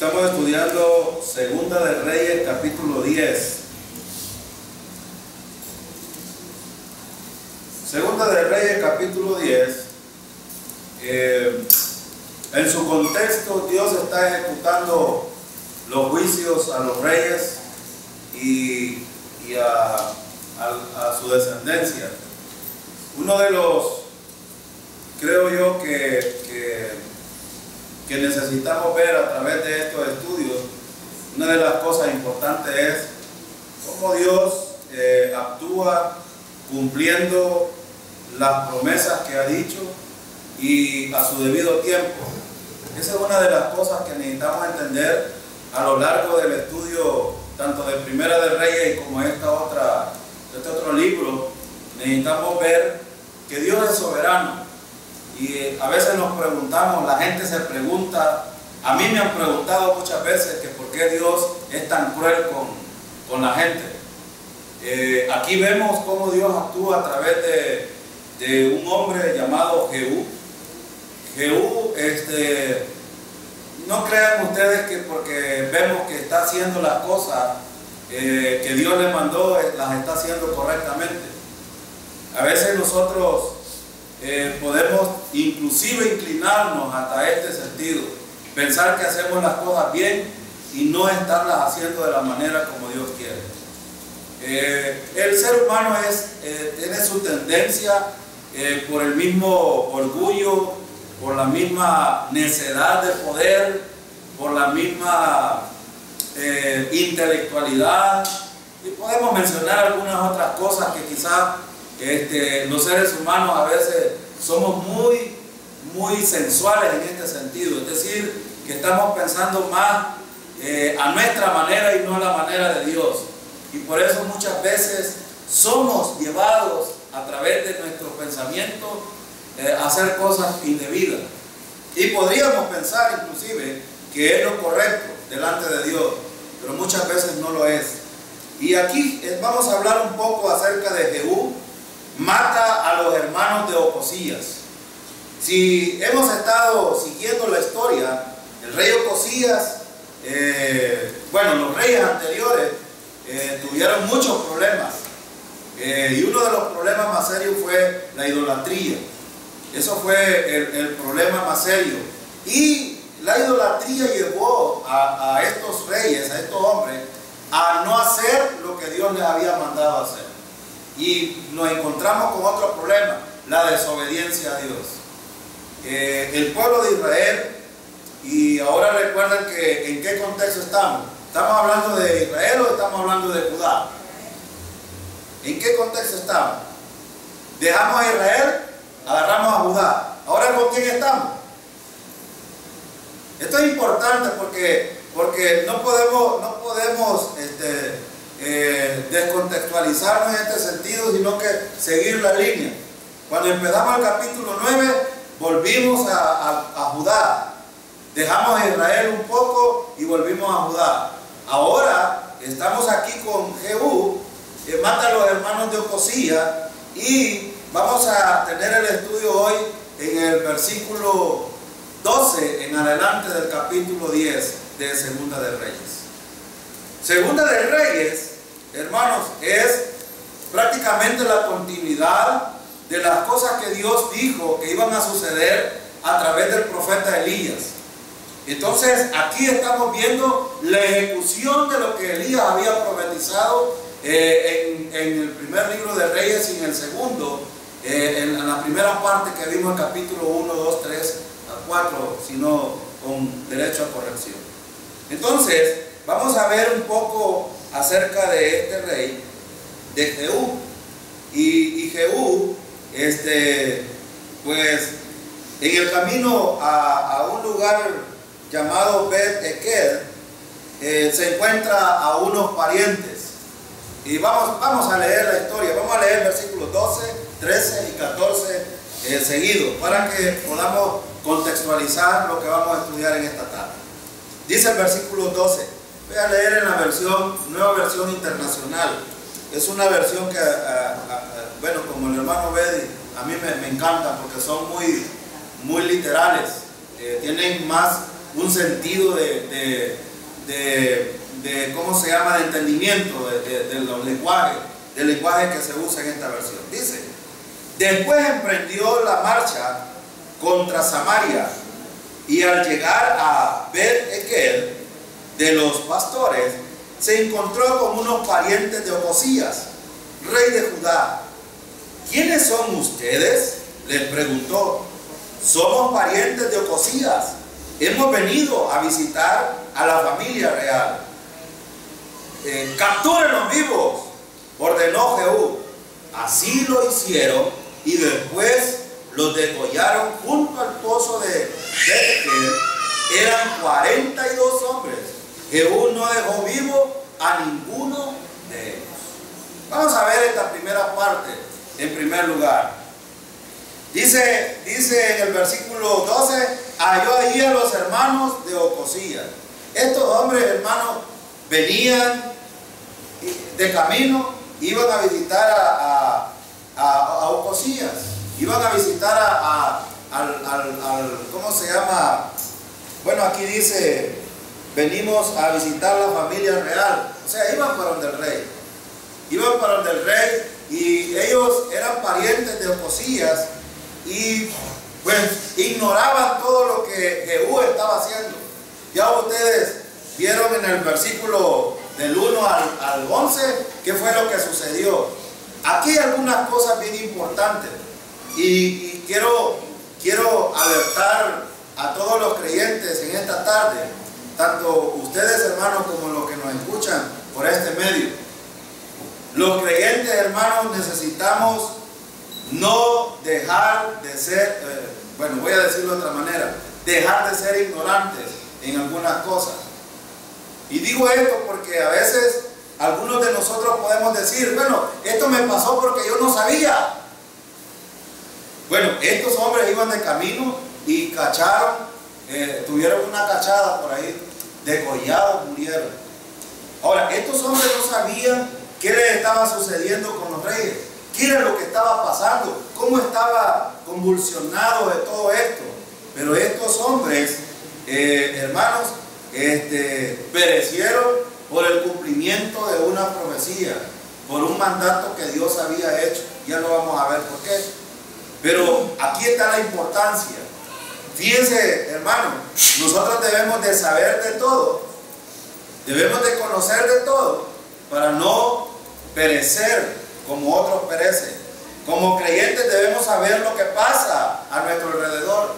Estamos estudiando Segunda de Reyes, capítulo 10. Segunda de Reyes, capítulo 10. En su contexto, Dios está ejecutando los juicios a los reyes y a su descendencia. Uno de los, creo yo, que necesitamos ver a través de estos estudios, una de las cosas importantes es cómo Dios actúa cumpliendo las promesas que ha dicho y a su debido tiempo. Esa es una de las cosas que necesitamos entender a lo largo del estudio, tanto de Primera de Reyes como este otro libro. Necesitamos ver que Dios es soberano. Y a veces nos preguntamos, la gente se pregunta, a mí me han preguntado muchas veces que por qué Dios es tan cruel con la gente. Aquí vemos cómo Dios actúa a través de un hombre llamado Jehú. Jehú, no crean ustedes que porque vemos que está haciendo las cosas que Dios le mandó, las está haciendo correctamente. A veces nosotros podemos inclusive inclinarnos hasta este sentido, pensar que hacemos las cosas bien y no estarlas haciendo de la manera como Dios quiere. El ser humano tiene su tendencia por el mismo orgullo, por la misma necedad de poder, por la misma intelectualidad, y podemos mencionar algunas otras cosas que quizás los seres humanos a veces somos muy sensuales en este sentido, es decir, que estamos pensando más a nuestra manera y no a la manera de Dios, y por eso muchas veces somos llevados a través de nuestros pensamientos a hacer cosas indebidas, y podríamos pensar inclusive que es lo correcto delante de Dios, pero muchas veces no lo es. Y aquí vamos a hablar un poco acerca de Jehú. Mata a los hermanos de Ocosías. Si hemos estado siguiendo la historia, el rey Ocosías, los reyes anteriores tuvieron muchos problemas, y uno de los problemas más serios fue la idolatría. Eso fue el problema más serio, y la idolatría llevó a estos reyes, a estos hombres, a no hacer lo que Dios les había mandado hacer. Y nos encontramos con otro problema, la desobediencia a Dios. El pueblo de Israel, y ahora recuerden que en qué contexto estamos. ¿Estamos hablando de Israel o estamos hablando de Judá? ¿En qué contexto estamos? Dejamos a Israel, agarramos a Judá. ¿Ahora con quién estamos? Esto es importante porque no podemos descontextualizarnos en este sentido, sino que seguir la línea. Cuando empezamos el capítulo 9, volvimos a Judá, dejamos a Israel un poco y volvimos a Judá. Ahora estamos aquí con Jehú, que mata a los hermanos de Ocosías, y vamos a tener el estudio hoy en el versículo 12 en adelante del capítulo 10 de Segunda de Reyes. Segunda de Reyes, hermanos, es prácticamente la continuidad de las cosas que Dios dijo que iban a suceder a través del profeta Elías. Entonces aquí estamos viendo la ejecución de lo que Elías había profetizado en el primer libro de Reyes y en el segundo, en la primera parte que vimos el capítulo 1, 2, 3, 4, sino con derecho a corrección. Entonces vamos a ver un poco acerca de este rey, de Jehú. Y Jehú, pues en el camino a un lugar llamado Bet-Eked, se encuentra a unos parientes. Y vamos a leer la historia. Vamos a leer versículos 12, 13 y 14 seguidos, para que podamos contextualizar lo que vamos a estudiar en esta tarde. Dice el versículo 12. Voy a leer en la nueva versión internacional. Es una versión que, como el hermano Bedi, a mí me encanta porque son muy literales. Tienen más un sentido ¿cómo se llama?, de entendimiento del lenguaje que se usa en esta versión. Dice: después emprendió la marcha contra Samaria, y al llegar a Bet-Ekel de los pastores, se encontró con unos parientes de Ocosías, rey de Judá. ¿Quiénes son ustedes?, les preguntó. Somos parientes de Ocosías, hemos venido a visitar a la familia real. Captúrenlos vivos, ordenó Jehú. Así lo hicieron, y después los degollaron junto al pozo de Bet-Ekel. Eran 42 hombres. Jehú no dejó vivo a ninguno de ellos. Vamos a ver esta primera parte en primer lugar. Dice en el versículo 12: halló ahí a los hermanos de Ocosías. Estos hombres, hermanos, venían de camino, iban a visitar a Ocosías, iban a visitar ¿cómo se llama? Bueno, aquí dice: venimos a visitar la familia real. O sea, iban para donde el rey. Iban para donde el rey, y ellos eran parientes de Ocosías, y pues ignoraban todo lo que Jehú estaba haciendo. Ya ustedes vieron en el versículo del 1 al 11 qué fue lo que sucedió. Aquí hay algunas cosas bien importantes, y quiero alertar a todos los creyentes en esta tarde, tanto ustedes, hermanos, como los que nos escuchan por este medio. Los creyentes, hermanos, necesitamos no dejar de ser, bueno, voy a decirlo de otra manera, dejar de ser ignorantes en algunas cosas. Y digo esto porque a veces algunos de nosotros podemos decir: bueno, esto me pasó porque yo no sabía. Bueno, estos hombres iban de camino y cacharon, tuvieron una cachada por ahí, degollados, murieron. Ahora, estos hombres no sabían qué les estaba sucediendo con los reyes, qué era lo que estaba pasando, cómo estaba convulsionado de todo esto. Pero estos hombres, hermanos, perecieron por el cumplimiento de una profecía, por un mandato que Dios había hecho. Ya lo vamos a ver por qué. Pero aquí está la importancia. Fíjense, hermanos, nosotros debemos de saber de todo, debemos de conocer de todo, para no perecer como otros perecen. Como creyentes debemos saber lo que pasa a nuestro alrededor.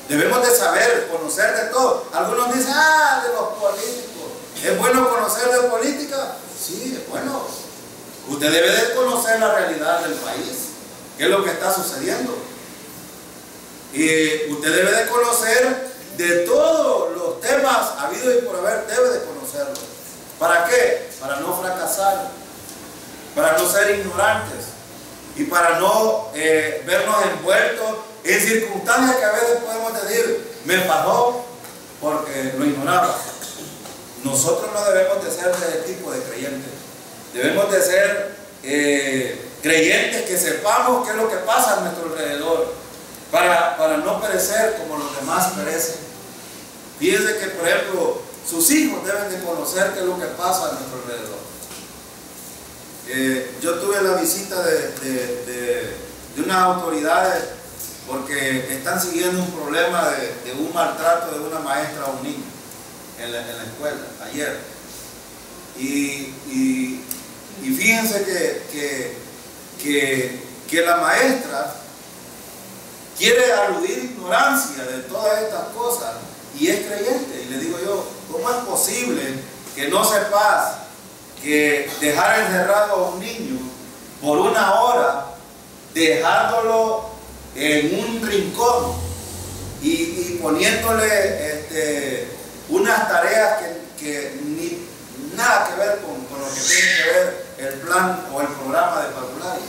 Debemos de saber, conocer de todo. Algunos dicen: de los políticos. ¿Es bueno conocer de política? Sí, es bueno. Usted debe de conocer la realidad del país, qué es lo que está sucediendo. Y usted debe de conocer de todos los temas habidos y por haber, debe de conocerlos. ¿Para qué? Para no fracasar, para no ser ignorantes, y para no vernos envueltos en circunstancias que a veces podemos decir: me pasó porque lo ignoraba. Nosotros no debemos de ser de ese tipo de creyentes. Debemos de ser creyentes que sepamos qué es lo que pasa a nuestro alrededor, para no perecer como los demás perecen. Fíjense que, por ejemplo, sus hijos deben de conocer qué es lo que pasa a nuestro alrededor. Yo tuve la visita de unas autoridades porque están siguiendo un problema de un maltrato de una maestra a un niño en la escuela ayer. Y fíjense que la maestra quiere aludir ignorancia de todas estas cosas, y es creyente. Y le digo yo: ¿cómo es posible que no sepas que dejar encerrado a un niño por 1 hora, dejándolo en un rincón y poniéndole unas tareas que ni nada que ver con lo que tiene que ver el plan o el programa de parvularia?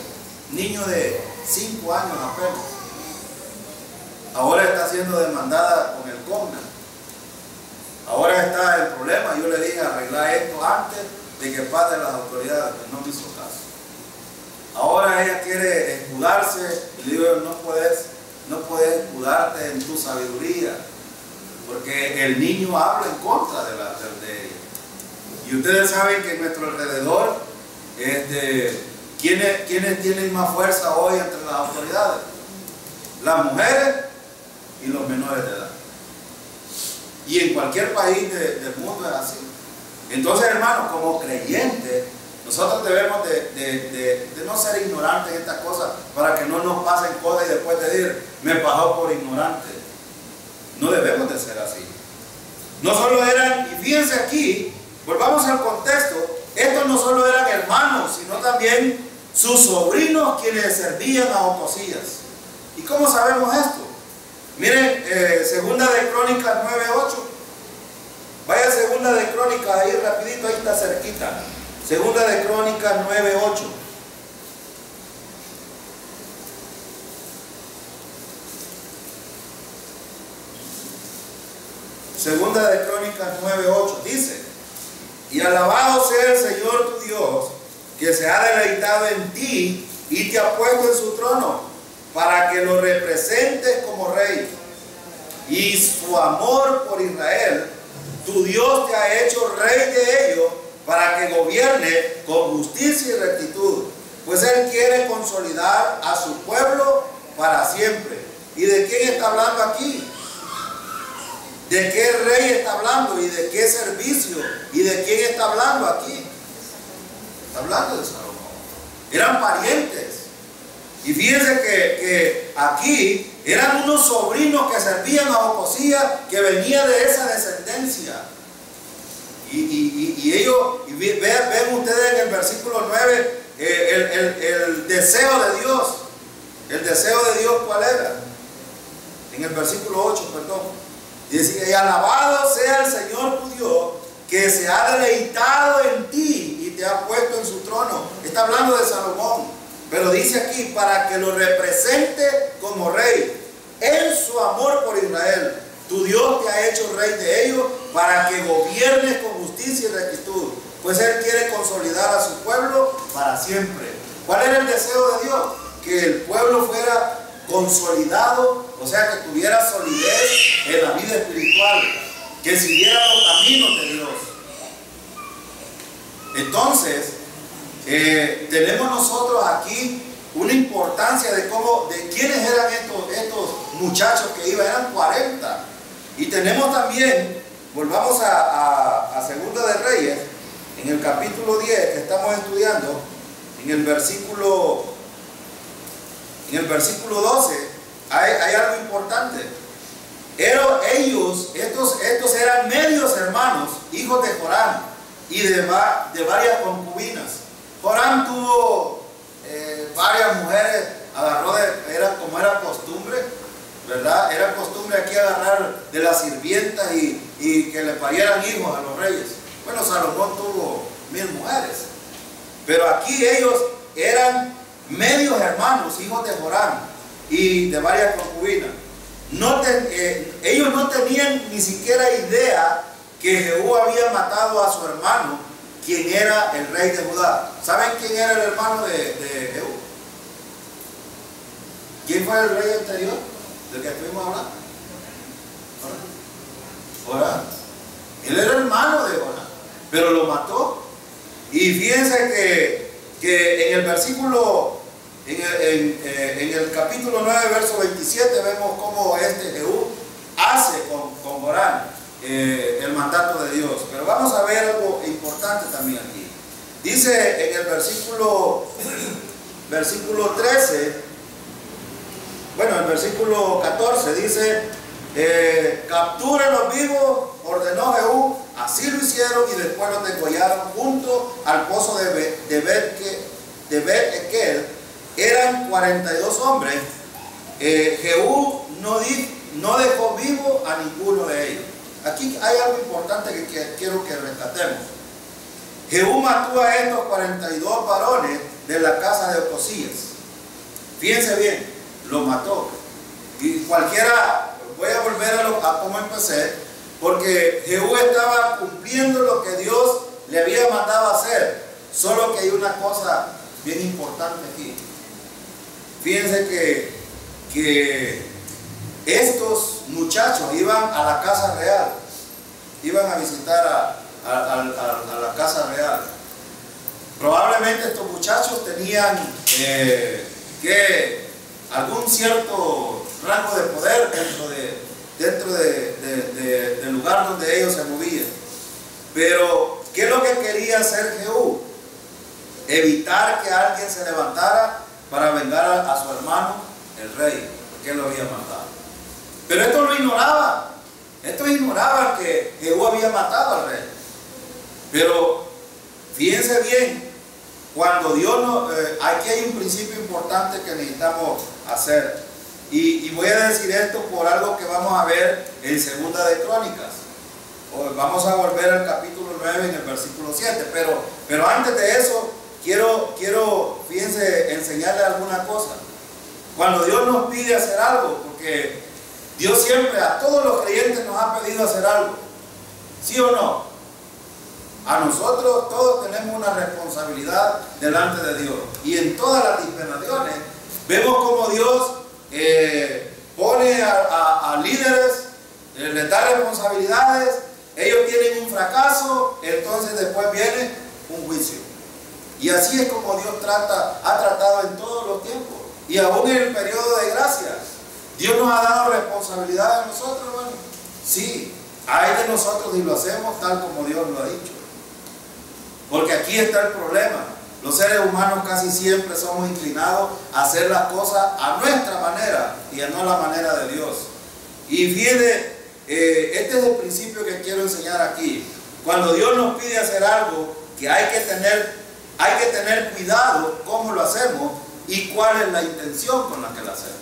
Niño de 5 años apenas. Ahora está siendo demandada con el CONA. Ahora está el problema. Yo le dije: arreglar esto antes de que pasen las autoridades, pero no me hizo caso. Ahora ella quiere escudarse, y le digo: no puedes escudarte en tu sabiduría, porque el niño habla en contra de ella. Y ustedes saben que en nuestro alrededor, ¿quiénes tienen más fuerza hoy entre las autoridades? Las mujeres y los menores de edad. Y en cualquier país del mundo es así. Entonces, hermanos, como creyentes, nosotros debemos de no ser ignorantes en estas cosas para que no nos pasen cosas y después decir, me pasó por ignorante. No debemos de ser así. No solo eran, y fíjense aquí, volvamos al contexto, estos no solo eran hermanos, sino también sus sobrinos quienes servían a Ocosías. ¿Y cómo sabemos esto? Miren, segunda de Crónicas 9:8. Vaya segunda de Crónicas, ahí rapidito, ahí está cerquita. Segunda de Crónicas 9:8. Segunda de Crónicas 9:8 dice: y alabado sea el Señor tu Dios, que se ha deleitado en ti y te ha puesto en su trono, para que lo representes como rey. Y su amor por Israel, tu Dios, te ha hecho rey de ellos, para que gobierne con justicia y rectitud, pues Él quiere consolidar a su pueblo para siempre. ¿Y de quién está hablando aquí? ¿De qué rey está hablando? ¿Y de qué servicio? ¿Y de quién está hablando aquí? Está hablando de Salomón. Eran parientes. Y fíjense que aquí eran unos sobrinos que servían a Ocosías, que venía de esa descendencia. Y ellos, ven ustedes en el versículo 9, el deseo de Dios. ¿El deseo de Dios cuál era? En el versículo 8, perdón. Dice: y alabado sea el Señor tu Dios, que se ha deleitado en ti y te ha puesto en su trono. Está hablando de Salomón, pero dice aquí, para que lo represente como rey, en su amor por Israel. Tu Dios te ha hecho rey de ellos, para que gobiernes con justicia y rectitud, pues Él quiere consolidar a su pueblo para siempre. ¿Cuál era el deseo de Dios? Que el pueblo fuera consolidado, o sea, que tuviera solidez en la vida espiritual, que siguiera los caminos de Dios. Entonces, tenemos nosotros aquí una importancia de quiénes eran estos muchachos que iban. Eran 40. Y tenemos también, volvamos a Segunda de Reyes, en el capítulo 10 que estamos estudiando, en el versículo 12, hay algo importante. Estos eran medios hermanos, hijos de Joram, y de varias concubinas. Joram tuvo varias mujeres, era como era costumbre, ¿verdad? Era costumbre aquí agarrar de las sirvientas y que le parieran hijos a los reyes. Bueno, Salomón tuvo 1000 mujeres, pero aquí ellos eran medios hermanos, hijos de Joram y de varias concubinas. Ellos no tenían ni siquiera idea que Jehú había matado a su hermano, quien era el rey de Judá. ¿Saben quién era el hermano de Jehú? ¿Quién fue el rey anterior del que estuvimos hablando? Joram. Él era hermano de Joram, pero lo mató. Y fíjense que en el versículo, en el capítulo 9, verso 27, vemos cómo Jehú hace con Joram el mandato de Dios. Pero vamos a ver algo importante también aquí. Dice en el versículo 13, bueno, el versículo 14 dice: capturen los vivos, ordenó Jehú. Así lo hicieron y después los degollaron junto al pozo de Bet-Ekel. Eran 42 hombres. Jehú no dejó vivo a ninguno de ellos. Aquí hay algo importante que quiero que rescatemos. Jehú mató a estos 42 varones de la casa de Ocosías. Fíjense bien, los mató. Y cualquiera, voy a volver a cómo empecé, porque Jehú estaba cumpliendo lo que Dios le había mandado hacer. Solo que hay una cosa bien importante aquí. Fíjense que estos muchachos iban a la casa real, iban a visitar a la casa real. Probablemente estos muchachos tenían algún cierto rango de poder dentro del lugar donde ellos se movían. Pero, ¿qué es lo que quería hacer Jehú? Evitar que alguien se levantara para vengar a su hermano, el rey, porque él lo había matado. Pero esto lo ignoraban. Estos ignoraban que Jehú había matado al rey. Pero, fíjense bien, cuando Dios nos... aquí hay un principio importante que necesitamos hacer. Y voy a decir esto por algo que vamos a ver en Segunda de Crónicas. Vamos a volver al capítulo 9 en el versículo 7. Pero antes de eso, quiero, fíjense, enseñarles alguna cosa. Cuando Dios nos pide hacer algo, porque Dios siempre a todos los creyentes nos ha pedido hacer algo. ¿Sí o no? A nosotros todos tenemos una responsabilidad delante de Dios. Y en todas las dispensaciones vemos como Dios pone a líderes, les da responsabilidades, ellos tienen un fracaso, entonces después viene un juicio. Y así es como Dios ha tratado en todos los tiempos. Y aún en el periodo de gracia, Dios nos ha dado responsabilidad a nosotros, hermano. Sí, hay de nosotros y lo hacemos tal como Dios lo ha dicho. Porque aquí está el problema. Los seres humanos casi siempre somos inclinados a hacer las cosas a nuestra manera y no a la manera de Dios. Y fíjense, este es el principio que quiero enseñar aquí. Cuando Dios nos pide hacer algo, que hay que tener cuidado cómo lo hacemos y cuál es la intención con la que lo hacemos.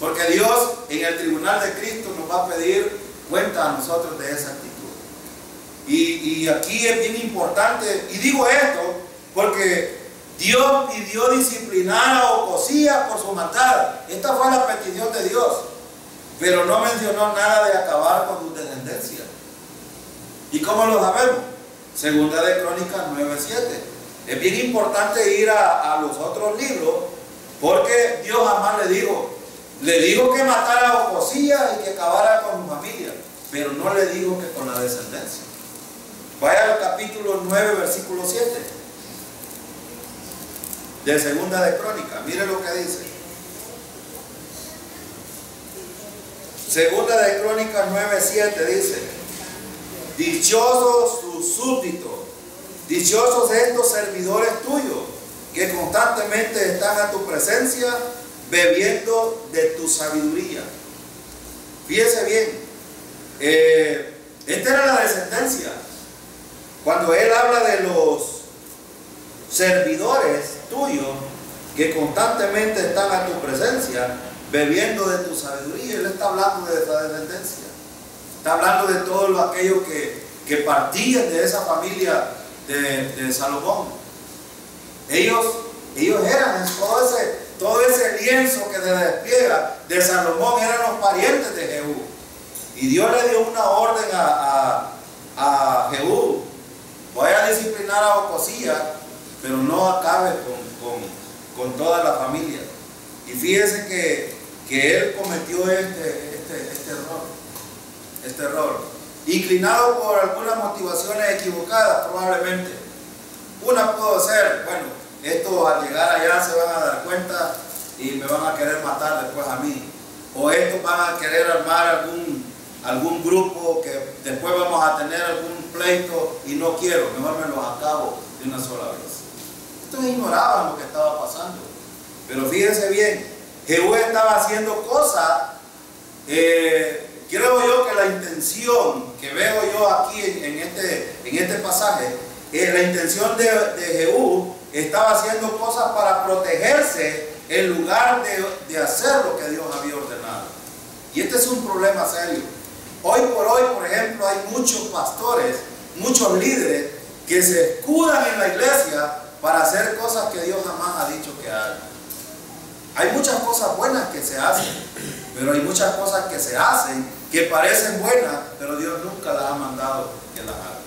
Porque Dios en el tribunal de Cristo nos va a pedir cuenta a nosotros de esa actitud. Y aquí es bien importante, y digo esto porque Dios pidió disciplinar a Ocosías por su maldad. Esta fue la petición de Dios, pero no mencionó nada de acabar con su descendencia. ¿Y cómo lo sabemos? Segunda de Crónicas 9:7. Es bien importante ir a los otros libros, porque Dios jamás le dijo que matara a Ocosías y que acabara con su familia, pero no le dijo que con la descendencia. Vaya al capítulo 9, versículo 7 de Segunda de Crónicas. Mire lo que dice. Segunda de Crónicas 9:7 dice: dichosos sus súbditos, dichosos estos servidores tuyos, que constantemente están a tu presencia, bebiendo de tu sabiduría. Fíjese bien, esta era la descendencia. Cuando él habla de los servidores tuyos, que constantemente están a tu presencia, bebiendo de tu sabiduría, él está hablando de esa descendencia. Está hablando de todo aquello que partían de esa familia de Salomón. Ellos eran todo ese lienzo que se despliega de Salomón, eran los parientes de Jehú. Y Dios le dio una orden a Jehú: voy a disciplinar a Ocosías, pero no acabe con toda la familia. Y fíjense que él cometió este error, inclinado por algunas motivaciones equivocadas probablemente. Una pudo ser, bueno, esto al llegar allá se van a dar cuenta y me van a querer matar después a mí, o estos van a querer armar algún grupo que después vamos a tener algún pleito y no quiero, mejor me los acabo de una sola vez. Estos ignoraban lo que estaba pasando. Pero fíjense bien, Jehú estaba haciendo cosas, creo yo que la intención que veo yo aquí en este pasaje, la intención de Jehú estaba haciendo cosas para protegerse en lugar de hacer lo que Dios había ordenado. Y este es un problema serio. Hoy por hoy, por ejemplo, hay muchos pastores, muchos líderes que se escudan en la iglesia para hacer cosas que Dios jamás ha dicho que hagan. Hay muchas cosas buenas que se hacen, pero hay muchas cosas que se hacen que parecen buenas, pero Dios nunca las ha mandado que las hagan.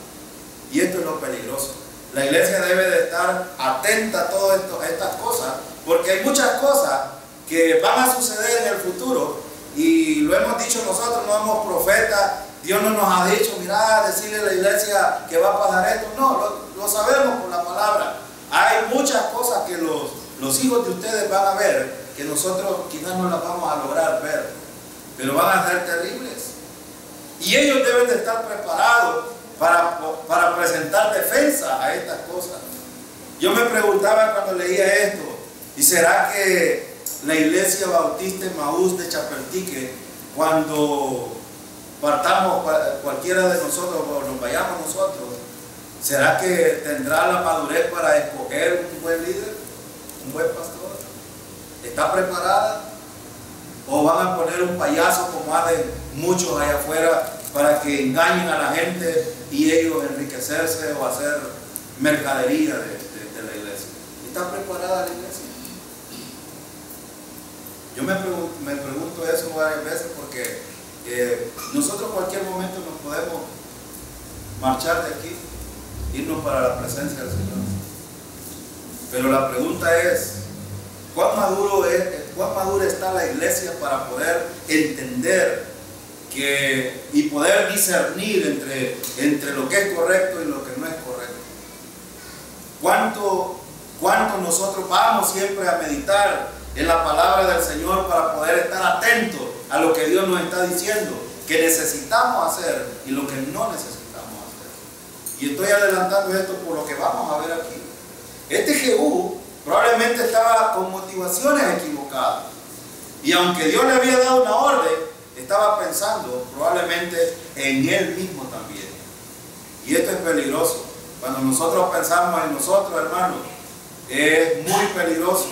Y esto es lo peligroso. La iglesia debe de estar atenta a todas estas cosas, porque hay muchas cosas que van a suceder en el futuro y lo hemos dicho nosotros, no somos profetas, Dios no nos ha dicho, mira, decirle a la iglesia que va a pasar esto. No, lo sabemos por la palabra. Hay muchas cosas que los hijos de ustedes van a ver, que nosotros quizás no las vamos a lograr ver, pero van a ser terribles. Y ellos deben de estar preparados para presentar defensa a estas cosas. Yo me preguntaba cuando leía esto, ¿y será que la iglesia bautista Emaús de Chapeltique, cuando partamos cualquiera de nosotros o nos vayamos nosotros, será que tendrá la madurez para escoger un buen líder, un buen pastor? ¿Está preparada? ¿O van a poner un payaso como hacen muchos allá afuera para que engañen a la gente y ellos enriquecerse o hacer mercadería de la iglesia? ¿Está preparada la iglesia? Yo me pregunto eso varias veces porque nosotros en cualquier momento nos podemos marchar de aquí, irnos para la presencia del Señor. Pero la pregunta es, ¿cuán madura está la iglesia para poder entender y poder discernir entre lo que es correcto y lo que no es correcto? ¿Cuánto nosotros vamos siempre a meditar en la palabra del Señor para poder estar atentos a lo que Dios nos está diciendo que necesitamos hacer y lo que no necesitamos hacer? Y estoy adelantando esto por lo que vamos a ver aquí. Este Jehú probablemente estaba con motivaciones equivocadas, y aunque Dios le había dado una orden, estaba pensando probablemente en él mismo también. Y esto es peligroso. Cuando nosotros pensamos en nosotros, hermanos, es muy peligroso.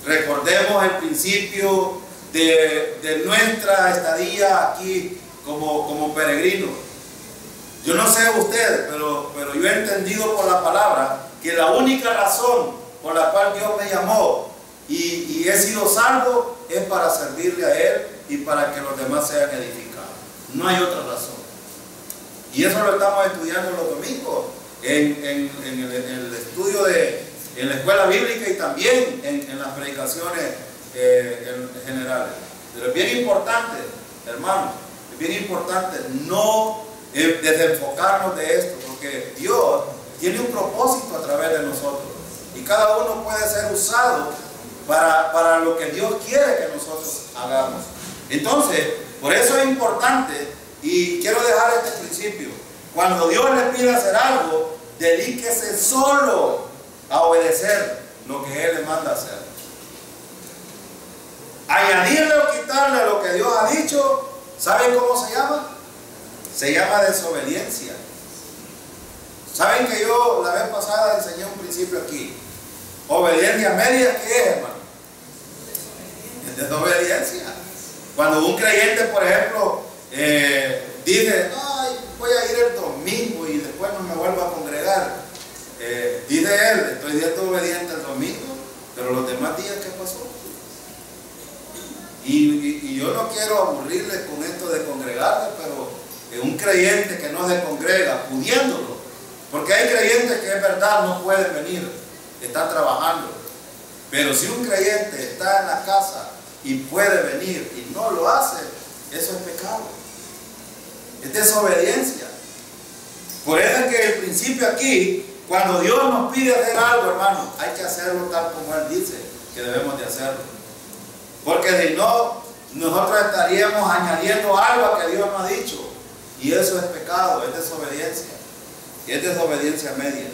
Recordemos el principio de nuestra estadía aquí como peregrinos. Yo no sé ustedes, pero yo he entendido por la palabra que la única razón por la cual Dios me llamó y he sido salvo es para servirle a Él y para que los demás sean edificados. No hay otra razón. Y eso lo estamos estudiando los domingos en el estudio en la escuela bíblica y también en las predicaciones en general. Pero es bien importante, hermanos, es bien importante no desenfocarnos de esto, porque Dios tiene un propósito a través de nosotros y cada uno puede ser usado para lo que Dios quiere que nosotros hagamos. Entonces, por eso es importante, y quiero dejar este principio: cuando Dios le pide hacer algo, dedíquese solo a obedecer lo que Él le manda hacer. Añadirle o quitarle a lo que Dios ha dicho, ¿saben cómo se llama? Se llama desobediencia. ¿Saben que yo la vez pasada enseñé un principio aquí? Obediencia media, ¿qué es, hermano? Es desobediencia. Cuando un creyente, por ejemplo, dice, ay, voy a ir el domingo y después no me vuelvo a congregar, dice él, estoy siendo obediente el domingo, pero los demás días, ¿qué pasó? Y yo no quiero aburrirles con esto de congregarse, pero un creyente que no se congrega, pudiéndolo, porque hay creyentes que es verdad no pueden venir, están trabajando, pero si un creyente está en la casa y puede venir y no lo hace, eso es pecado, es desobediencia. Por eso es que el principio aquí, cuando Dios nos pide hacer algo, hermano, hay que hacerlo tal como Él dice que debemos de hacerlo. Porque si no, nosotros estaríamos añadiendo algo a que Dios nos ha dicho. Y eso es pecado, es desobediencia. Y es desobediencia media.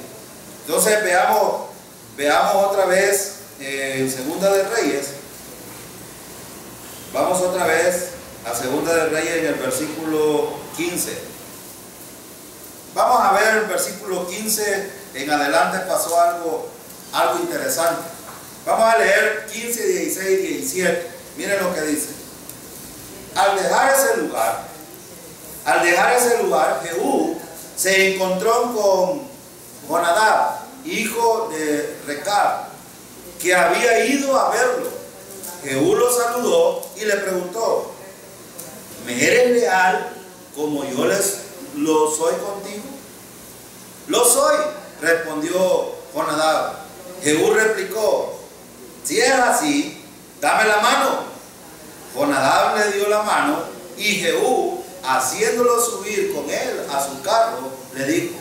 Entonces veamos otra vez en Segunda de Reyes. Vamos otra vez a Segunda de Reyes en el versículo 15. Vamos a ver el versículo 15 en adelante, pasó algo interesante. Vamos a leer 15, 16, 17. Miren lo que dice. Al dejar ese lugar, Jehú se encontró con Jonadab, hijo de Recab, que había ido a verlo. Jehú lo saludó y le preguntó, ¿me eres leal como yo lo soy contigo? Lo soy, respondió Jonadab. Jehú replicó, si es así, dame la mano. Jonadab le dio la mano y Jehú, haciéndolo subir con él a su carro, le dijo: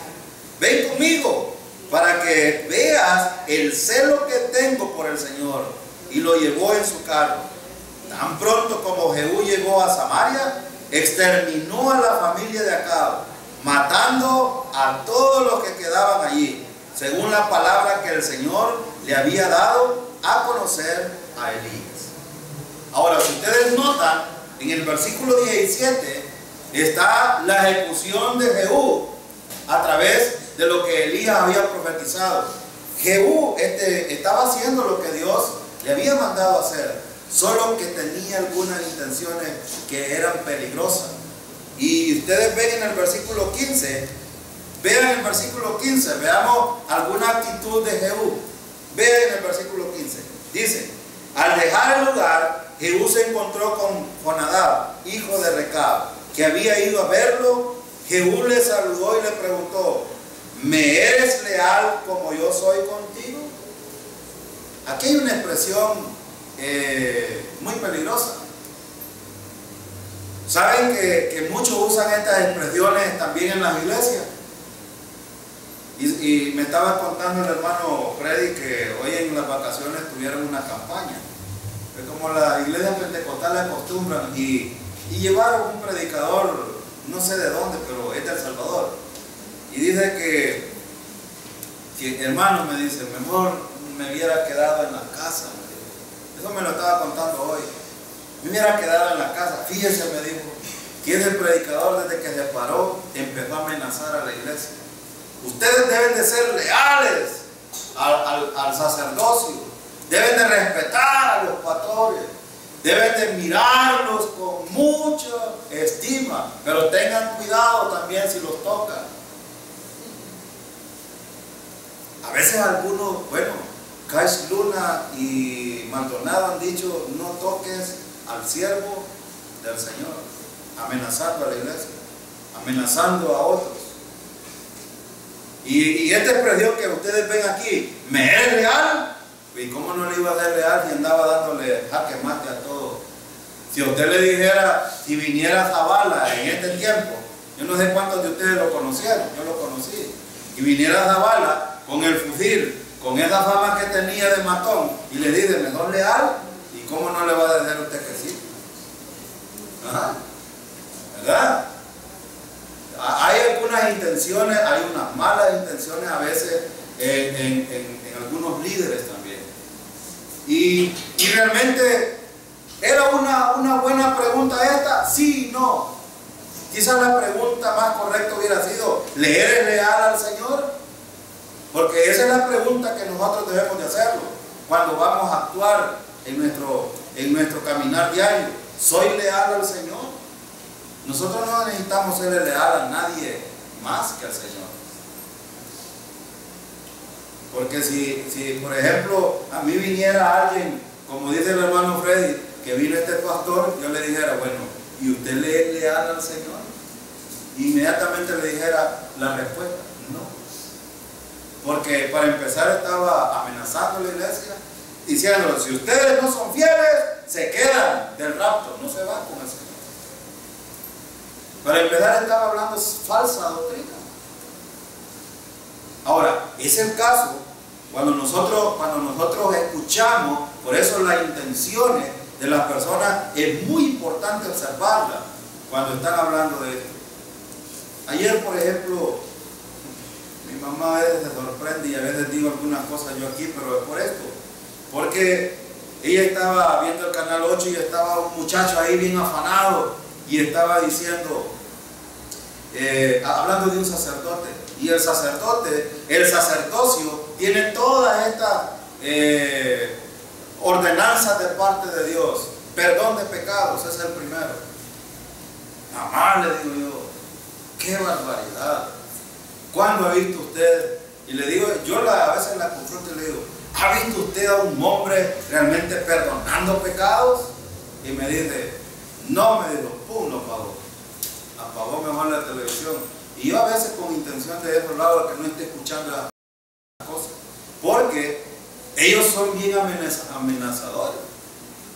ven conmigo para que veas el celo que tengo por el Señor. Y lo llevó en su carro. Tan pronto como Jehú llegó a Samaria, exterminó a la familia de Acab, matando a todos los que quedaban allí, según la palabra que el Señor le había dado a conocer a Elías. Ahora, si ustedes notan, en el versículo 17 está la ejecución de Jehú a través de lo que Elías había profetizado. Jehú estaba haciendo lo que Dios le había mandado hacer, solo que tenía algunas intenciones que eran peligrosas. Y ustedes ven en el versículo 15, vean el versículo 15, veamos alguna actitud de Jehú. Vean en el versículo 15, dice: al dejar el lugar, Jehú se encontró con Jonadab, hijo de Recab, que había ido a verlo. Jehú le saludó y le preguntó: ¿me eres leal como yo soy contigo? Aquí hay una expresión muy peligrosa. ¿Saben que muchos usan estas expresiones también en las iglesias? Y me estaba contando el hermano Freddy que hoy en las vacaciones tuvieron una campaña. Es como las iglesias pentecostales acostumbran y llevaron un predicador, no sé de dónde, pero es de El Salvador. Y dice que hermano, me dice, mejor me hubiera quedado en la casa. Eso me lo estaba contando hoy. Me hubiera quedado en la casa. Fíjese, me dijo, que es el predicador desde que se paró, empezó a amenazar a la iglesia. Ustedes deben de ser leales al sacerdocio, deben de respetar a los pastores, deben de mirarlos con mucha estima, pero tengan cuidado también si los tocan. A veces algunos, bueno, Cash Luna y Maldonado han dicho: no toques al siervo del Señor, amenazando a la iglesia, amenazando a otros. Y esta expresión que ustedes ven aquí, ¿me es leal? ¿Y cómo no le iba a ser leal si andaba dándole jaque mate a todo? Si a usted le dijera, si viniera Zavala en este tiempo, yo no sé cuántos de ustedes lo conocieron, yo lo conocí, y viniera Zavala con el fusil, con esa fama que tenía de matón, y le dice: mejor leal, ¿y cómo no le va a decir a usted que sí? Ajá. ¿Verdad? Hay algunas intenciones, hay unas malas intenciones a veces en algunos líderes también. Y realmente era una buena pregunta esta, sí y no. Quizás la pregunta más correcta hubiera sido: ¿le eres leal al Señor? Porque esa es la pregunta que nosotros debemos de hacerlo cuando vamos a actuar en nuestro caminar diario. ¿Soy leal al Señor? Nosotros no necesitamos serle leal a nadie más que al Señor. Porque si por ejemplo a mí viniera alguien, como dice el hermano Freddy, que vino este pastor, yo le dijera: bueno, ¿y usted le es leal al Señor? Inmediatamente le dijera la respuesta: no. Porque para empezar estaba amenazando a la iglesia, diciendo: si ustedes no son fieles, se quedan del rapto, no se van con el Señor. Para empezar estaba hablando falsa doctrina. Ahora, es el caso cuando nosotros escuchamos. Por eso las intenciones de las personas es muy importante observarlas cuando están hablando de esto. Ayer, por ejemplo, mi mamá a veces se sorprende y a veces digo algunas cosas yo aquí, pero es por esto, porque ella estaba viendo el canal 8 y estaba un muchacho ahí bien afanado y estaba diciendo, hablando de un sacerdote, y el sacerdocio tiene todas estas ordenanzas de parte de Dios. Perdón de pecados, ese es el primero. Mamá, le digo yo, qué barbaridad. ¿Cuándo ha visto usted? Y le digo, yo a veces la confronto y le digo, ¿ha visto usted a un hombre realmente perdonando pecados? Y me dice, no, me dijo, pum, lo apagó. Apagó mejor la televisión. Y yo a veces con intención de otro lado que no esté escuchando las cosas, porque ellos son bien amenazadores.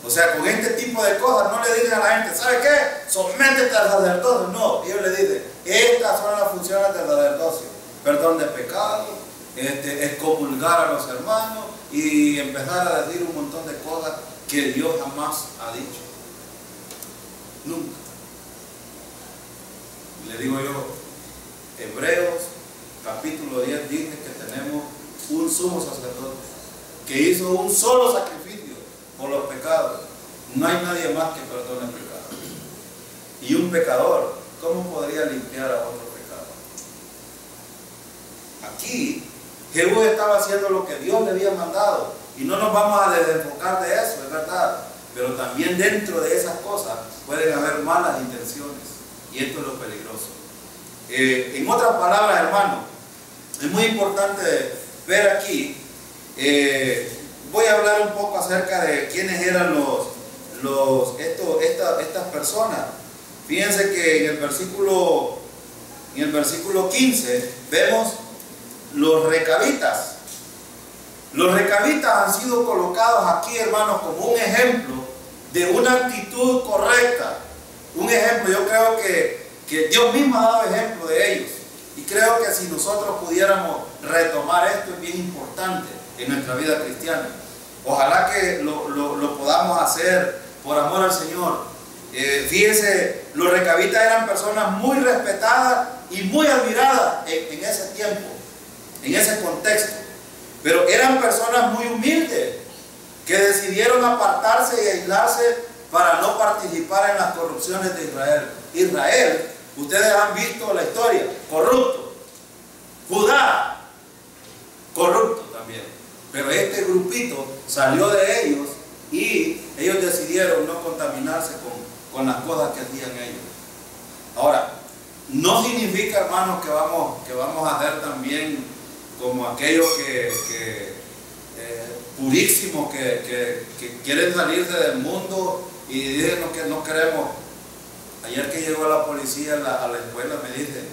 O sea, con este tipo de cosas no le dicen a la gente, ¿sabe qué? Sométete al sacerdocio. No, ellos le dicen, estas son las funciones del sacerdocio: perdón de pecados, excomulgar a los hermanos y empezar a decir un montón de cosas que Dios jamás ha dicho. Nunca. Le digo yo, Hebreos capítulo 10 dice que tenemos un sumo sacerdote que hizo un solo sacrificio por los pecados. No hay nadie más que perdone pecados. Y un pecador, ¿cómo podría limpiar a otro pecado? Aquí Jehú estaba haciendo lo que Dios le había mandado, y no nos vamos a desenfocar de eso, es verdad, pero también dentro de esas cosas pueden haber malas intenciones, y esto es lo peligroso. En otras palabras, hermano, es muy importante ver aquí, voy a hablar un poco acerca de quiénes eran estas personas. Fíjense que en el versículo 15 vemos los recabitas. Los recabitas han sido colocados aquí, hermanos, como un ejemplo de una actitud correcta. Un ejemplo, yo creo que Dios mismo ha dado ejemplo de ellos. Y creo que si nosotros pudiéramos retomar esto, es bien importante en nuestra vida cristiana. Ojalá que lo podamos hacer por amor al Señor. Fíjense, los recabitas eran personas muy respetadas y muy admiradas en ese tiempo, en ese contexto. Pero eran personas muy humildes que decidieron apartarse y aislarse para no participar en las corrupciones de Israel. Israel, ustedes han visto la historia, corrupto. Judá, corrupto también. Pero este grupito salió de ellos y ellos decidieron no contaminarse con las cosas que hacían ellos. Ahora, no significa, hermanos, que vamos a hacer también como aquellos purísimos que quieren salirse del mundo y dicen que no queremos. Ayer que llegó la policía a la escuela me dice,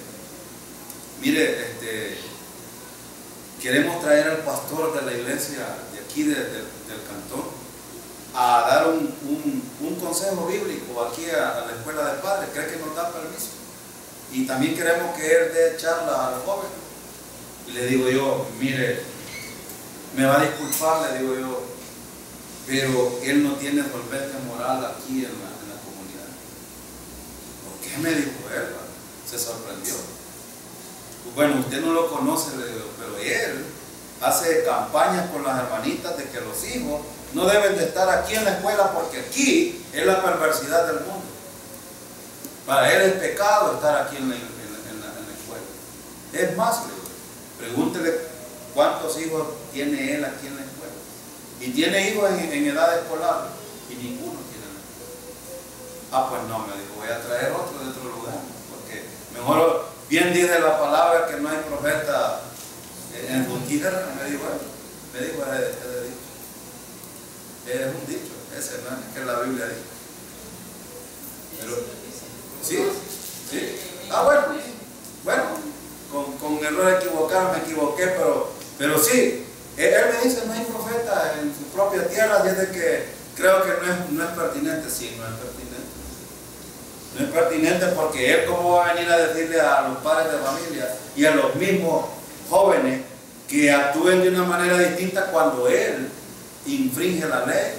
mire, queremos traer al pastor de la iglesia de aquí del cantón a dar un consejo bíblico aquí a la escuela de padres. ¿Cree que nos da permiso? Y también queremos que él dé charla a los jóvenes. Y le digo yo, mire, me va a disculpar, le digo yo, pero él no tiene solvencia moral aquí en la comunidad. ¿Por qué? Me dijo él, se sorprendió. Pues bueno, usted no lo conoce, le digo, pero él hace campañas con las hermanitas de que los hijos no deben de estar aquí en la escuela porque aquí es la perversidad del mundo. Para él es pecado estar aquí en la escuela. Es más, le digo, pregúntele cuántos hijos tiene él aquí en la escuela. Y tiene hijos en edad escolar y ninguno tiene nada. Pues no, me dijo, voy a traer otro de otro lugar, porque mejor, bien dice la palabra que no hay profeta en su tierra. Me dijo ese dicho. Es un dicho, ese no es que la Biblia dice. Pero, sí. Bueno, con error equivocado me equivoqué, pero sí, él me dice no hay profeta en su propia tierra, desde que creo que no es pertinente. Sí, no es pertinente. No es pertinente porque él cómo va a venir a decirle a los padres de familia y a los mismos jóvenes que actúen de una manera distinta cuando él infringe la ley.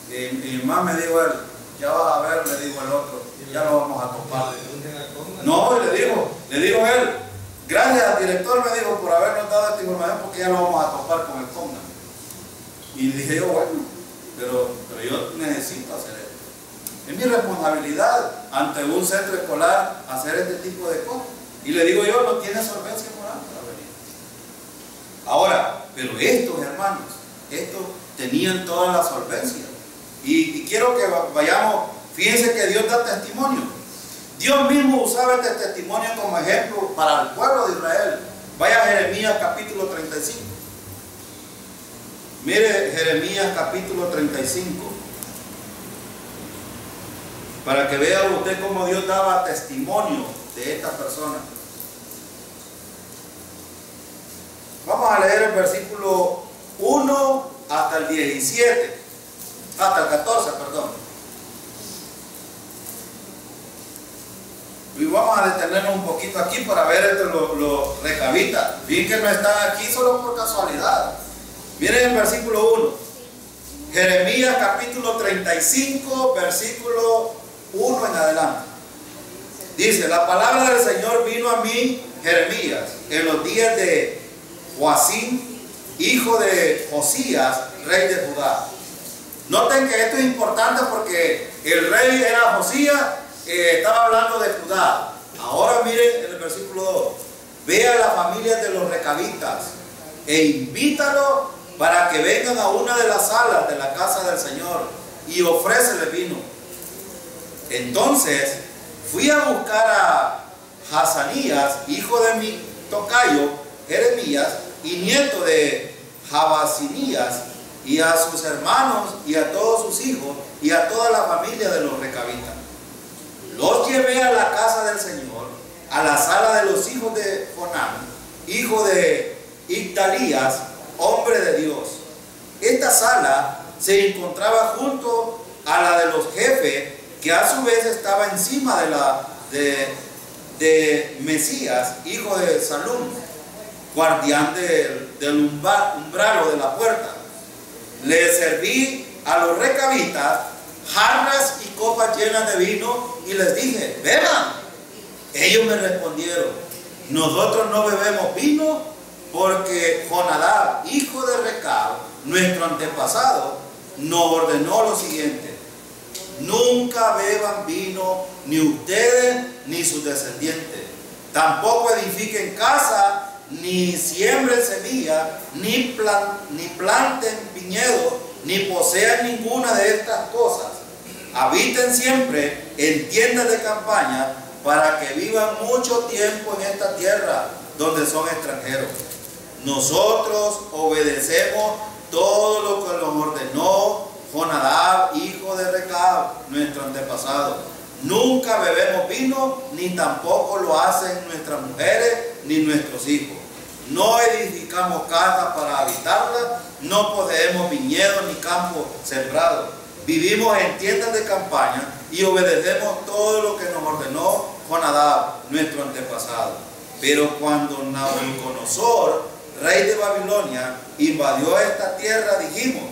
Y más me dijo él, ya vas a ver, le dijo el otro, ya lo vamos a topar. No, le dijo él, gracias al director, me dijo, por habernos dado esta información, porque ya lo vamos a topar con el CONA. Y dije yo, bueno, pero yo necesito hacer esto. Es mi responsabilidad ante un centro escolar hacer este tipo de cosas. Y le digo yo, no tiene solvencia moral para venir. Ahora, pero estos hermanos, estos tenían toda la solvencia. Y quiero que vayamos, fíjense que Dios da testimonio. Dios mismo usaba este testimonio como ejemplo para el pueblo de Israel. Vaya a Jeremías capítulo 35. Mire Jeremías capítulo 35. Para que vea usted cómo Dios daba testimonio de esta persona. Vamos a leer el versículo 1 hasta el 17. hasta el 14, perdón. Y vamos a detenernos un poquito aquí para ver los recabitas. Bien que no están aquí solo por casualidad. Miren el versículo 1. Jeremías capítulo 35, versículo 1 en adelante. Dice, la palabra del Señor vino a mí, Jeremías, en los días de Joacim, hijo de Josías, rey de Judá. Noten que esto es importante porque el rey era Josías, estaba hablando de Judá. Ahora miren en el versículo 2. Ve a las familias de los recabitas e invítalo para que vengan a una de las salas de la casa del Señor y ofrécele vino. Entonces fui a buscar a Hazanías, hijo de mi tocayo Jeremías y nieto de Jabasinías, y a sus hermanos y a todos sus hijos y a toda la familia de los recabitas. Los llevé a la casa del Señor, a la sala de los hijos de Jonán, hijo de Igdalías, hombre de Dios. Esta sala se encontraba junto a la de los jefes, que a su vez estaba encima de la de Mesías, hijo de Salum, guardián del umbral o de la puerta. Le serví a los recabitas jarras y copas llenas de vino y les dije, beban. Ellos me respondieron, nosotros no bebemos vino porque Jonadab, hijo de Recab, nuestro antepasado, nos ordenó lo siguiente: nunca beban vino, ni ustedes ni sus descendientes. Tampoco edifiquen casa, ni siembren semilla, ni planten viñedos, ni posean ninguna de estas cosas. Habiten siempre en tiendas de campaña para que vivan mucho tiempo en esta tierra donde son extranjeros. Nosotros obedecemos todo lo que nos ordenó Jonadab, hijo de Recab, nuestro antepasado. Nunca bebemos vino, ni tampoco lo hacen nuestras mujeres ni nuestros hijos. No edificamos casas para habitarlas, no poseemos viñedos ni campos sembrados. Vivimos en tiendas de campaña y obedecemos todo lo que nos ordenó Jonadab, nuestro antepasado. Pero cuando Nabucodonosor, rey de Babilonia, invadió esta tierra, dijimos,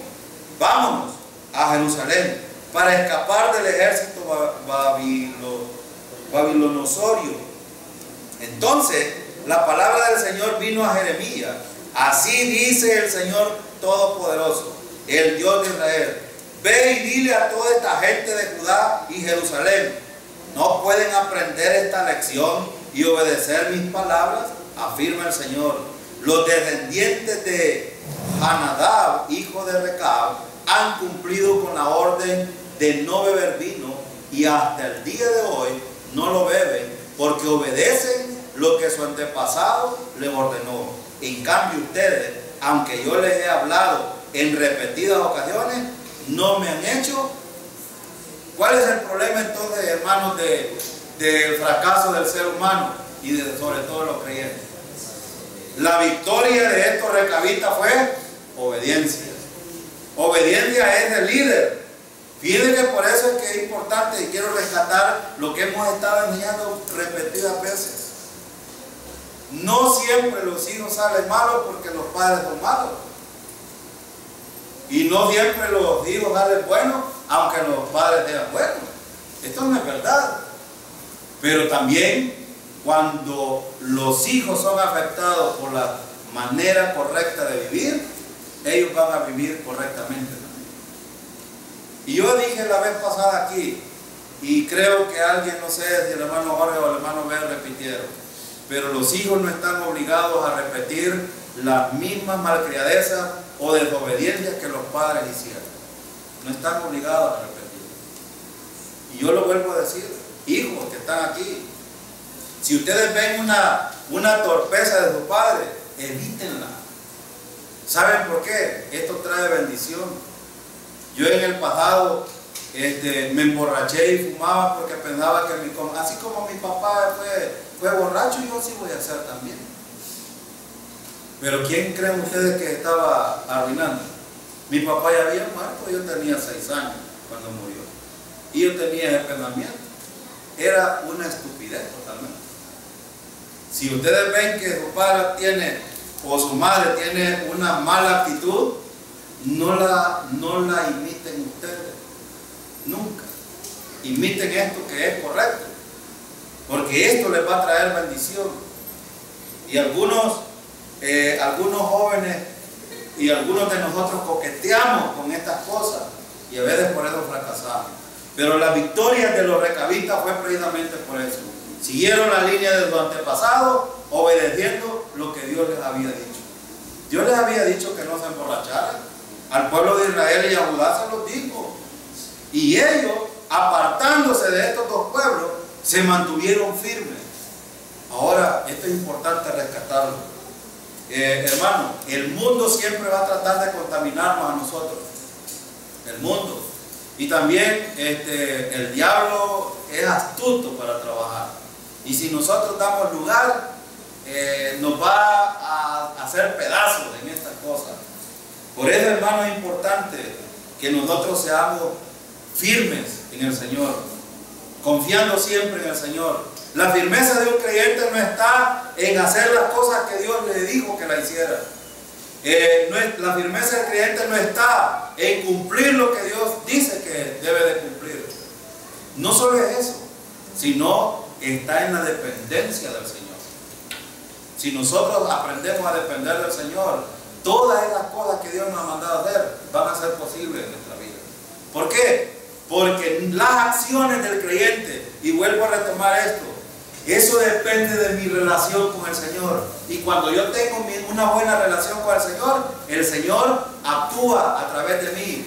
vámonos a Jerusalén para escapar del ejército babilonosorio. Entonces la palabra del Señor vino a Jeremías. Así dice el Señor Todopoderoso, el Dios de Israel: ve y dile a toda esta gente de Judá y Jerusalén, ¿no pueden aprender esta lección y obedecer mis palabras? Afirma el Señor. Los descendientes de Jonadab, hijo de Recab, han cumplido con la orden de no beber vino y hasta el día de hoy no lo beben porque obedecen lo que su antepasado les ordenó. En cambio ustedes, aunque yo les he hablado en repetidas ocasiones, no me han hecho. ¿Cuál es el problema entonces, hermanos, del fracaso del ser humano y sobre todo los creyentes? La victoria de estos recabitas fue obediencia. Obediencia es el líder. Fíjense que por eso es que es importante y quiero rescatar lo que hemos estado enseñando repetidas veces. No siempre los hijos salen malos porque los padres son malos. Y no siempre los hijos salen buenos aunque los padres sean buenos. Esto no es verdad. Pero también cuando los hijos son afectados por la manera correcta de vivir, ellos van a vivir correctamente también. Y yo dije la vez pasada aquí, y creo que alguien, no sé si el hermano Jorge o el hermano B repitieron, pero los hijos no están obligados a repetir las mismas malcriadezas o desobediencias que los padres hicieron. No están obligados a repetir. Y yo lo vuelvo a decir, hijos que están aquí, si ustedes ven una torpeza de su padre, evítenla. ¿Saben por qué? Esto trae bendición. Yo en el pasado me emborraché y fumaba porque pensaba que así como mi papá fue borracho, yo sí voy a ser también. Pero ¿quién creen ustedes que estaba arruinando? Mi papá ya había muerto, yo tenía 6 años cuando murió. Y yo tenía ese pensamiento. Era una estupidez totalmente. Si ustedes ven que su padre tiene o su madre tiene una mala actitud, no la imiten ustedes. Nunca. Imiten esto que es correcto. Porque esto les va a traer bendición. Y algunos jóvenes y algunos de nosotros coqueteamos con estas cosas y a veces por eso fracasamos. Pero la victoria de los recabitas fue precisamente por eso. Siguieron la línea de los antepasados, obedeciendo lo que Dios les había dicho. Dios les había dicho que no se emborracharan. Al pueblo de Israel y a Judá se los dijo. Y ellos, apartándose de estos dos pueblos, se mantuvieron firmes. Ahora, esto es importante rescatarlo. Hermano, el mundo siempre va a tratar de contaminarnos a nosotros. El mundo. Y también el diablo es astuto para trabajar. Y si nosotros damos lugar, nos va a hacer pedazos en estas cosas. Por eso, hermano, es importante que nosotros seamos firmes en el Señor, confiando siempre en el Señor. La firmeza de un creyente no está en hacer las cosas que Dios le dijo que la hiciera. La firmeza del creyente no está en cumplir lo que Dios dice que debe de cumplir. No solo es eso, sino está en la dependencia del Señor. Si nosotros aprendemos a depender del Señor, todas esas cosas que Dios nos ha mandado a hacer van a ser posibles en nuestra vida. ¿Por qué? Porque las acciones del creyente, y vuelvo a retomar esto, eso depende de mi relación con el Señor. Y cuando yo tengo una buena relación con el Señor actúa a través de mí.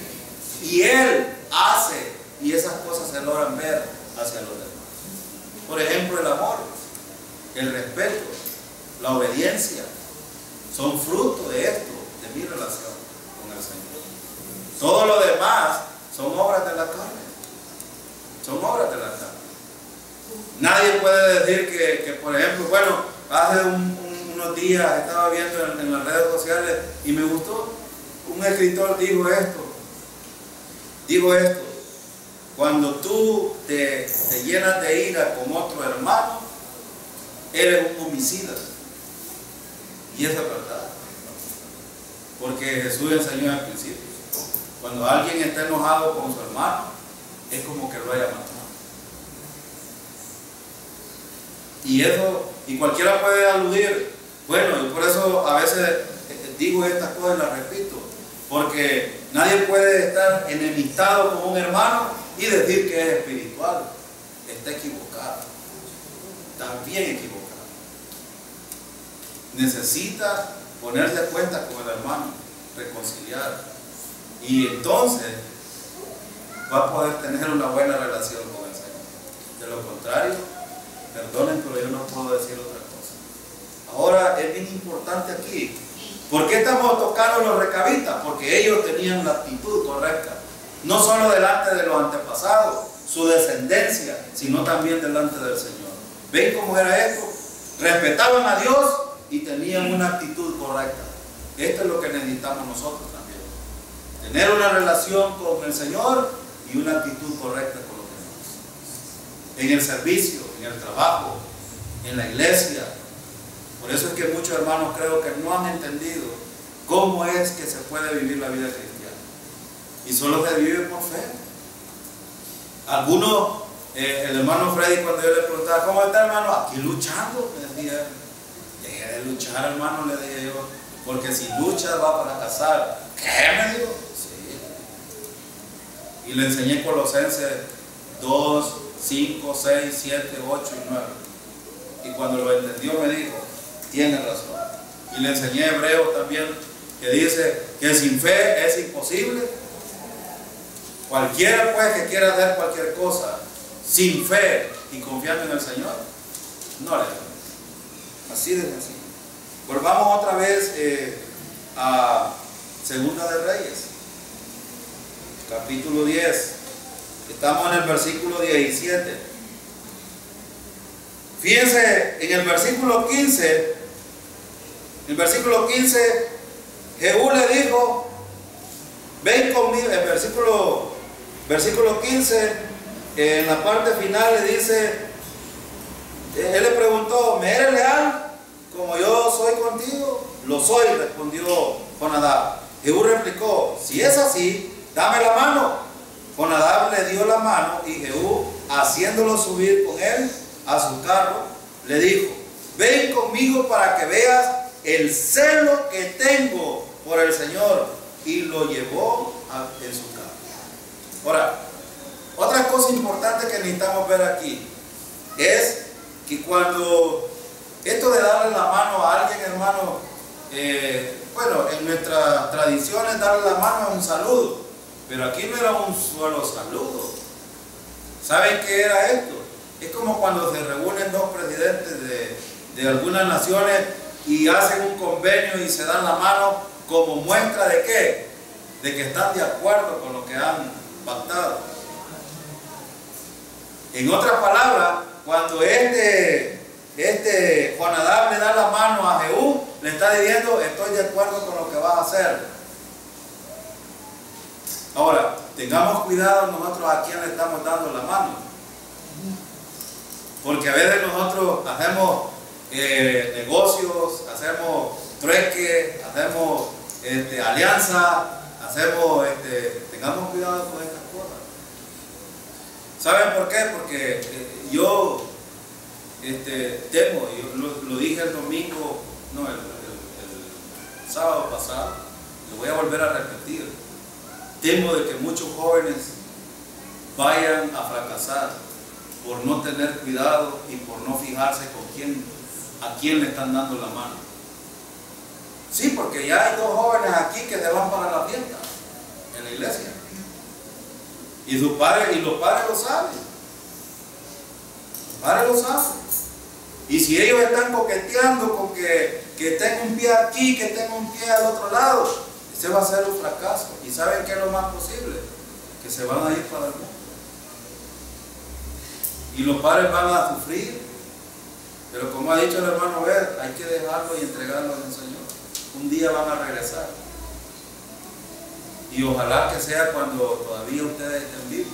Y Él hace, y esas cosas se logran ver hacia los demás. Por ejemplo, el amor, el respeto, la obediencia, son fruto de esto, de mi relación con el Señor. Todo lo demás son obras de la carne. Son obras de la carne. Nadie puede decir que por ejemplo, bueno, hace unos días estaba viendo en las redes sociales y me gustó, un escritor dijo esto, cuando tú te llenas de ira con otro hermano, eres un homicida. Y eso es verdad, porque Jesús enseñó al principio, cuando alguien está enojado con su hermano, es como que lo haya matado. Y cualquiera puede aludir, bueno, y por eso a veces digo estas cosas y las repito, porque nadie puede estar enemistado con un hermano y decir que es espiritual. Está equivocado, también equivocado. Necesita ponerse a cuenta con el hermano, reconciliar, y entonces va a poder tener una buena relación con el Señor. De lo contrario, perdonen, pero yo no puedo decir otra cosa. Ahora es bien importante aquí. ¿Por qué estamos tocando los recabitas? Porque ellos tenían la actitud correcta. No solo delante de los antepasados, su descendencia, sino también delante del Señor. ¿Ven cómo era esto? Respetaban a Dios y tenían una actitud correcta. Esto es lo que necesitamos nosotros también. Tener una relación con el Señor y una actitud correcta con los demás. En el servicio, en el trabajo, en la iglesia. Por eso es que muchos hermanos creo que no han entendido cómo es que se puede vivir la vida cristiana. Y solo se vive por fe. Algunos, el hermano Freddy, cuando yo le preguntaba, ¿cómo está, hermano? Aquí luchando, me decía. Deje de luchar, hermano, le dije yo, porque si luchas va a fracasar. ¿Qué? Me dijo. Sí. Y le enseñé Colosenses 2, 5, 6, 7, 8 y 9. Y cuando lo entendió me dijo, tiene razón. Y le enseñé Hebreos también, que dice que sin fe es imposible. Cualquiera pues que quiera hacer cualquier cosa sin fe y confiando en el Señor, no le da. Así de sencillo. Volvamos otra vez a Segunda de Reyes, capítulo 10. Estamos en el versículo 17. Fíjense, en el versículo 15, Jehú le dijo ven conmigo, el versículo 15, en la parte final le dice, él le preguntó, ¿me eres leal como yo soy contigo? Lo soy, respondió Jonadab. Jehú replicó, si es así, dame la mano. Jonadab le dio la mano y Jehú, haciéndolo subir con él a su carro, le dijo, ven conmigo para que veas el celo que tengo por el Señor. Y lo llevó en su carro. Ahora, otra cosa importante que necesitamos ver aquí es que cuando esto de darle la mano a alguien, hermano, bueno, en nuestra tradición es darle la mano a un saludo, pero aquí no era un solo saludo. ¿Saben qué era esto? Es como cuando se reúnen dos presidentes de algunas naciones y hacen un convenio y se dan la mano como muestra de ¿qué? De que están de acuerdo con lo que han pactado. En otras palabras, cuando Jonadab le da la mano a Jehú, le está diciendo, estoy de acuerdo con lo que vas a hacer. Ahora, tengamos cuidado nosotros a quién le estamos dando la mano. Porque a veces nosotros hacemos negocios, hacemos trueque, hacemos alianza, hacemos, tengamos cuidado con estas cosas. ¿Saben por qué? Porque yo temo, yo lo dije el domingo, no, el sábado pasado, lo voy a volver a repetir. Temo de que muchos jóvenes vayan a fracasar por no tener cuidado y por no fijarse a quién le están dando la mano. Sí, porque ya hay dos jóvenes aquí que se van para la fiesta en la iglesia. Y los padres lo saben. Los padres lo saben. Y si ellos están coqueteando con que tengo un pie aquí, que tengo un pie al otro lado, ese va a ser un fracaso. ¿Y saben qué es lo más posible? Que se van a ir para el mundo. Y los padres van a sufrir. Pero como ha dicho el hermano Ver, hay que dejarlo y entregarlo al Señor. Un día van a regresar. Y ojalá que sea cuando todavía ustedes estén vivos.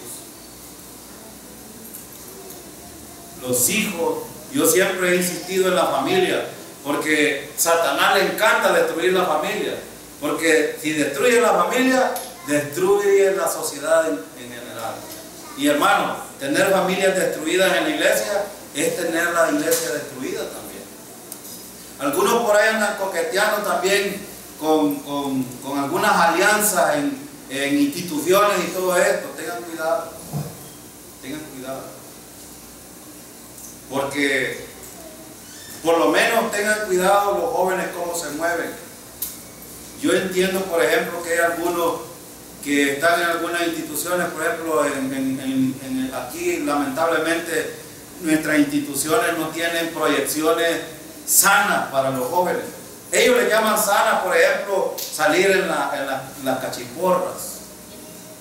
Los hijos, yo siempre he insistido en la familia, porque Satanás le encanta destruir la familia. Porque si destruye la familia, destruye la sociedad en general. Y hermano, tener familias destruidas en la iglesia es tener la iglesia destruida también. Algunos por ahí andan coqueteando también con algunas alianzas en instituciones y todo esto. Tengan cuidado. Tengan cuidado. Porque por lo menos tengan cuidado los jóvenes cómo se mueven. Yo entiendo, por ejemplo, que hay algunos que están en algunas instituciones, por ejemplo, aquí lamentablemente nuestras instituciones no tienen proyecciones sanas para los jóvenes. Ellos le llaman sanas, por ejemplo, salir en las cachiporras.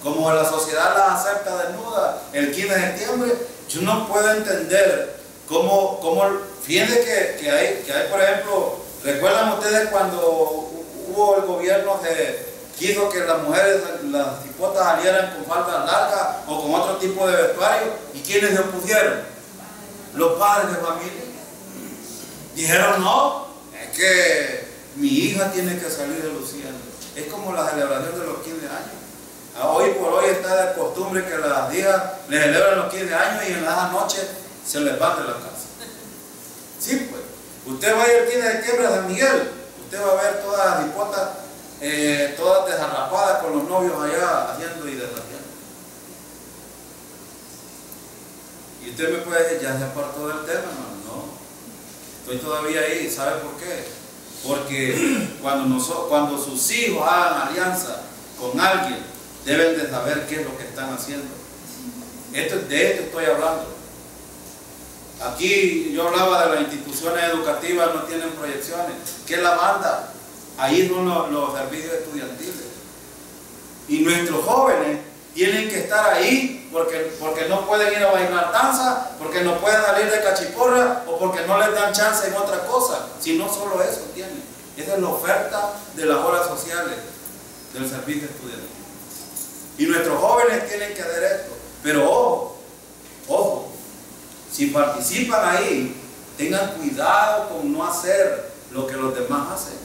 Como la sociedad las acepta desnudas el 15 de septiembre, yo no puedo entender cómo fíjense que hay, por ejemplo, ¿recuerdan ustedes cuando hubo el gobierno que quiso que las mujeres, las hipotas salieran con faldas largas o con otro tipo de vestuario? ¿Y quiénes se opusieron? Los padres de familia. Dijeron, no, es que mi hija tiene que salir de luciendo. Es como la celebración de los 15 años. Hoy por hoy está de costumbre que las hijas le celebran los 15 años y en las noches se les van de la casa. Sí, pues. Usted va a ir el 15 de septiembre a San Miguel, usted va a ver todas las hipotas, todas desarrapadas con los novios allá haciendo y deshaciendo. Y usted me puede decir, ya se apartó del tema, hermano. No, estoy todavía ahí. ¿Sabe por qué? Porque cuando sus hijos hagan alianza con alguien, deben de saber qué es lo que están haciendo. De esto estoy hablando. Aquí yo hablaba de las instituciones educativas, no tienen proyecciones. ¿Qué es la banda? Ahí son los servicios estudiantiles. Y nuestros jóvenes tienen que estar ahí porque no pueden ir a bailar danza, porque no pueden salir de cachiporra o porque no les dan chance en otra cosa. Si no, solo eso tienen. Esa es la oferta de las horas sociales del servicio estudiantil. Y nuestros jóvenes tienen que hacer esto. Pero ojo, ojo, si participan ahí, tengan cuidado con no hacer lo que los demás hacen.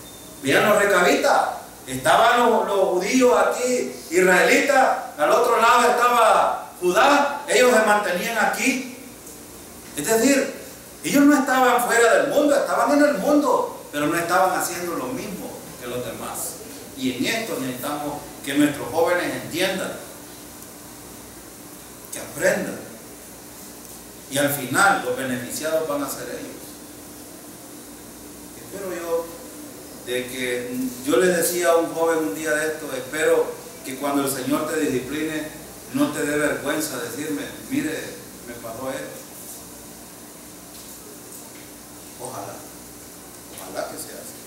Vean los recabitas, estaban los judíos aquí, israelitas, al otro lado estaba Judá, ellos se mantenían aquí. Es decir, ellos no estaban fuera del mundo, estaban en el mundo, pero no estaban haciendo lo mismo que los demás. Y en esto necesitamos que nuestros jóvenes entiendan, que aprendan. Y al final los beneficiados van a ser ellos. Espero yo de que, yo le decía a un joven un día de esto, espero que cuando el Señor te discipline no te dé vergüenza decirme, mire, me pasó esto. Ojalá que sea así.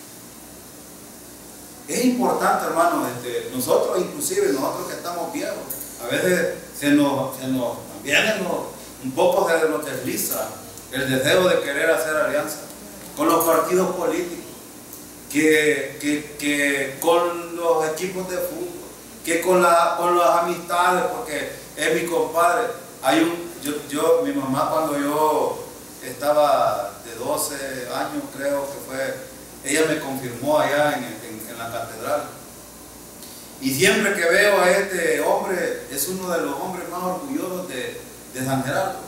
Es importante, hermanos, nosotros inclusive, nosotros que estamos viejos, a veces también un poco se nos desliza el deseo de querer hacer alianza con los partidos políticos, que con los equipos de fútbol, que con las amistades, porque es mi compadre. Mi mamá, cuando yo estaba de 12 años, creo que fue, ella me confirmó allá en la catedral. Y siempre que veo a este hombre, es uno de los hombres más orgullosos de San Gerardo.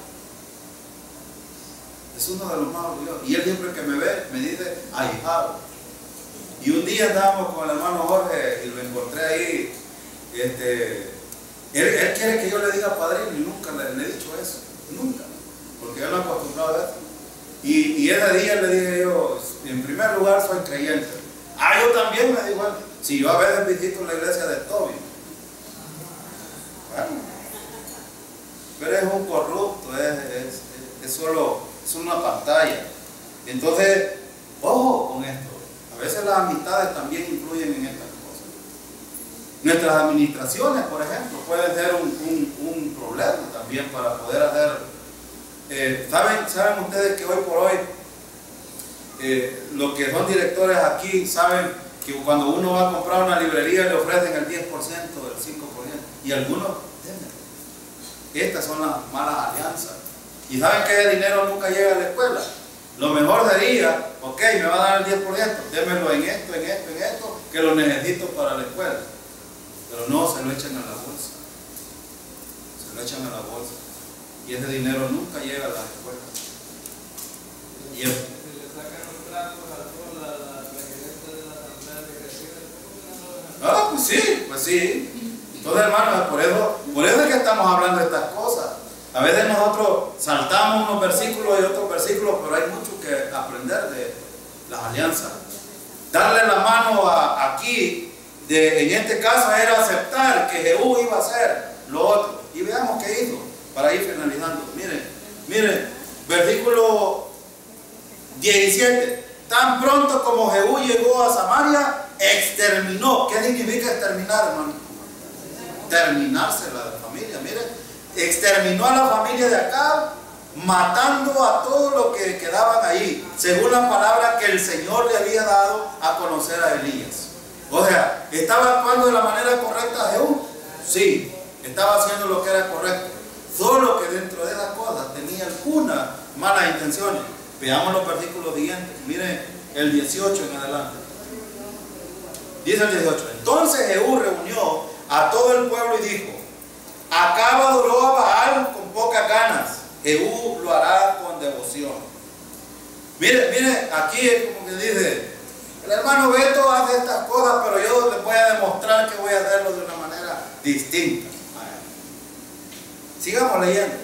Es uno de los más orgullosos. Y él siempre que me ve, me dice, ahijado. Y un día estábamos con el hermano Jorge y lo encontré ahí. Él quiere que yo le diga padrino y nunca le he dicho eso. Nunca. Porque yo lo he acostumbrado a eso. Y ese día le dije yo, en primer lugar soy creyente. Yo también, me dijo él. Si yo a veces visito la iglesia de Toby. Bueno, pero es un corrupto, es una pantalla. Entonces, ojo con esto. A veces las amistades también influyen en estas cosas. Nuestras administraciones, por ejemplo, pueden ser un problema también para poder hacer. ¿Saben ustedes que hoy por hoy los que son directores aquí saben que cuando uno va a comprar una librería le ofrecen el 10%, el 5%, y algunos tienen? Estas son las malas alianzas. Y saben que el dinero nunca llega a la escuela. Lo mejor sería, ok, me va a dar el 10%, démelo en esto, que lo necesito para la escuela. Pero no, se lo echan a la bolsa. Se lo echan a la bolsa. Y ese dinero nunca llega a la escuela. Y eso. Pues sí. Entonces, hermanos, por eso es que estamos hablando de estas cosas. A veces nosotros saltamos unos versículos y otros versículos, pero hay mucho que aprender de las alianzas. Darle la mano aquí, en este caso, era aceptar que Jehú iba a hacer lo otro. Y veamos qué hizo para ir finalizando. Miren, versículo 17. Tan pronto como Jehú llegó a Samaria, exterminó. ¿Qué significa exterminar, hermano? Terminarse la familia. Miren. Exterminó a la familia de Acab, matando a todos los que quedaban ahí, según la palabra que el Señor le había dado a conocer a Elías. O sea, ¿estaba actuando de la manera correcta Jehú? Sí, estaba haciendo lo que era correcto. Solo que dentro de esas cosas tenía algunas malas intenciones. Veamos los versículos siguientes. Miren el 18 en adelante. Dice el 18. Entonces Jehú reunió a todo el pueblo y dijo: Acab adoró a Baal con pocas ganas, Jehú lo hará con devoción. Mire, aquí es como que dice, el hermano Beto hace estas cosas, pero yo les voy a demostrar que voy a hacerlo de una manera distinta. Sigamos leyendo.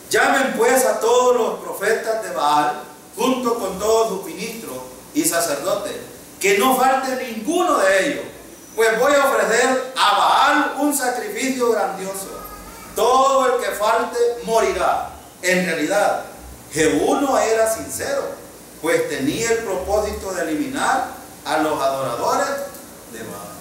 Llamen pues a todos los profetas de Baal, junto con todos sus ministros y sacerdotes, que no falte ninguno de ellos, pues voy a ofrecer a Baal un sacrificio grandioso. Todo el que falte morirá. En realidad, Jehú no era sincero, pues tenía el propósito de eliminar a los adoradores de Baal.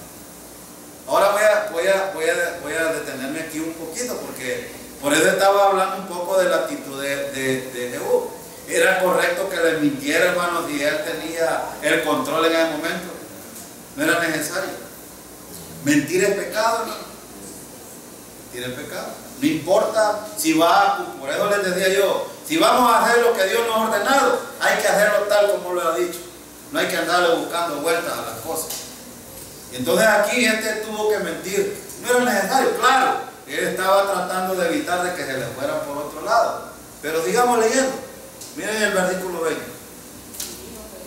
Ahora voy a detenerme aquí un poquito, porque por eso estaba hablando un poco de la actitud de Jehú. Era correcto que le mintiera, hermano, si él tenía el control en ese momento. No era necesario. Mentir es pecado, hermano. tiene pecado. No importa si va, por eso les decía yo, si vamos a hacer lo que Dios nos ha ordenado, hay que hacerlo tal como lo ha dicho. No hay que andarle buscando vueltas a las cosas. Y entonces aquí tuvo que mentir. No era necesario, claro. Él estaba tratando de evitar de que se le fueran por otro lado. Pero sigamos leyendo. Miren el versículo 20.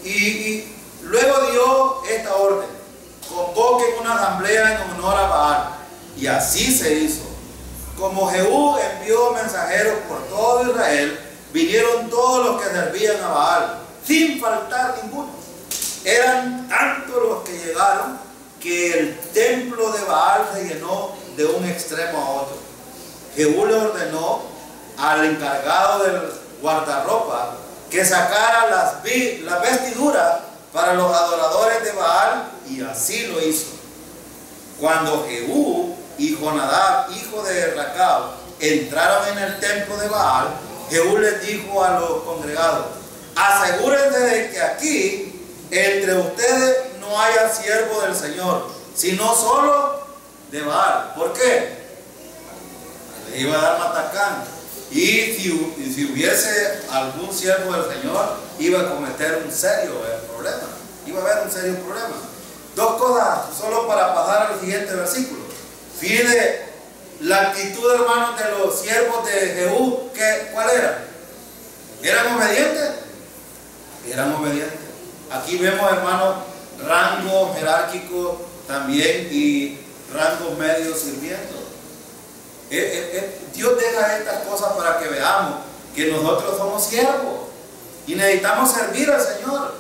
Y luego dio esta orden: convoquen una asamblea en honor a Baal. Y así se hizo. Como Jehú envió mensajeros por todo Israel, vinieron todos los que servían a Baal, sin faltar ninguno. Eran tantos los que llegaron que el templo de Baal se llenó de un extremo a otro. Jehú le ordenó al encargado del guardarropa que sacara las vestiduras para los adoradores de Baal, y así lo hizo. Cuando Jehú y Jonadab, hijo de Racab, entraron en el templo de Baal, Jehú les dijo a los congregados: asegúrense de que aquí entre ustedes no haya siervo del Señor, sino solo de Baal. ¿Por qué? Les iba a dar matacán. Y si hubiese algún siervo del Señor, iba a cometer un serio problema. Iba a haber un serio problema. Dos cosas, solo para pasar al siguiente versículo. Fíjense la actitud, hermanos, de los siervos de Jehú. ¿Cuál era? ¿Eran obedientes? Eran obedientes. Aquí vemos, hermanos, rango jerárquico también y rangos medios sirviendo. Dios deja estas cosas para que veamos que nosotros somos siervos y necesitamos servir al Señor.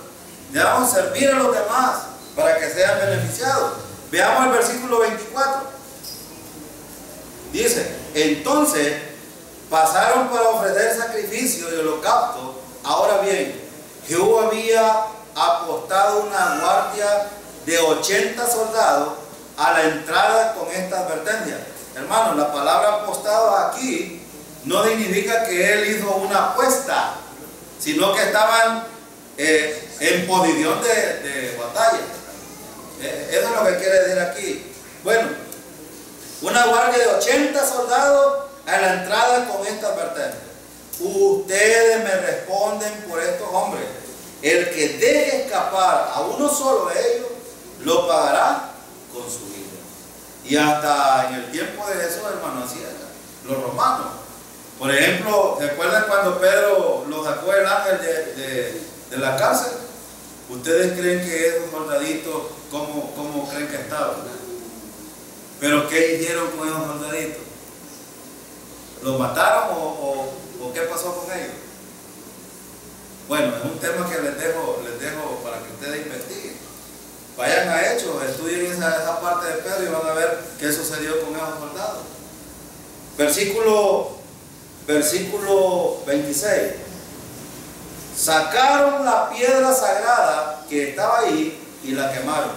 Debemos servir a los demás para que sean beneficiados. Veamos el versículo 24. Dice: entonces pasaron para ofrecer sacrificio y holocausto. Ahora bien, Jehú había apostado una guardia de 80 soldados a la entrada con esta advertencia. Hermanos, la palabra apostado aquí no significa que él hizo una apuesta, sino que estaban en posición de batalla. Eso es lo que quiere decir aquí. Bueno, una guardia de 80 soldados a la entrada con esta advertencia: ustedes me responden por estos hombres. El que deje escapar a uno solo de ellos, lo pagará con su vida. Y hasta en el tiempo de Jesús, hermano, así era. Los romanos, por ejemplo, ¿se acuerdan cuando Pedro lo sacó el ángel de la cárcel? ¿Ustedes creen que esos soldaditos, cómo creen que estaban? ¿Pero qué hicieron con esos soldaditos? ¿Los mataron o qué pasó con ellos? Bueno, es un tema que les dejo para que ustedes investiguen. Vayan a Hechos, estudien esa parte de Pedro y van a ver qué sucedió con esos soldados. Versículo 26. Sacaron la piedra sagrada que estaba ahí y la quemaron.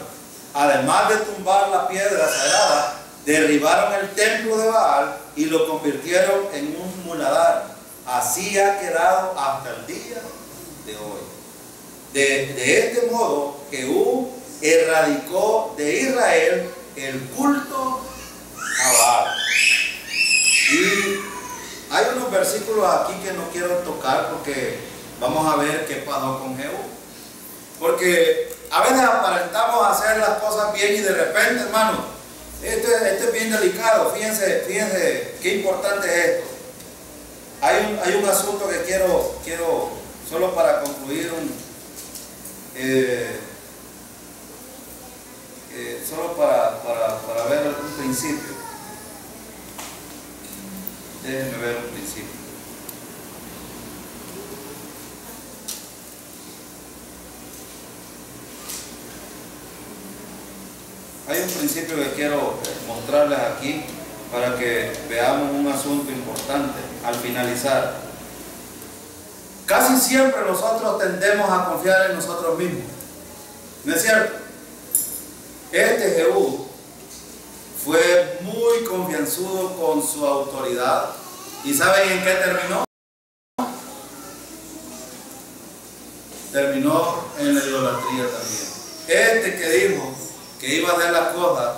Además de tumbar la piedra sagrada, derribaron el templo de Baal y lo convirtieron en un muladar. Así ha quedado hasta el día de hoy. De este modo, Jehú erradicó de Israel el culto a Baal. Y hay unos versículos aquí que no quiero tocar porque vamos a ver qué pasó con Jehú. Porque a veces aparentamos hacer las cosas bien y de repente, hermano, esto es bien delicado. Fíjense qué importante es esto. Hay un asunto que quiero solo para concluir solo para ver un principio. Déjenme ver un principio. Hay un principio que quiero mostrarles aquí para que veamos un asunto importante al finalizar. Casi siempre nosotros tendemos a confiar en nosotros mismos. ¿No es cierto? Este Jehú fue muy confianzudo con su autoridad. ¿Y saben en qué terminó? Terminó en la idolatría también. Este que dijo que iba a hacer las cosas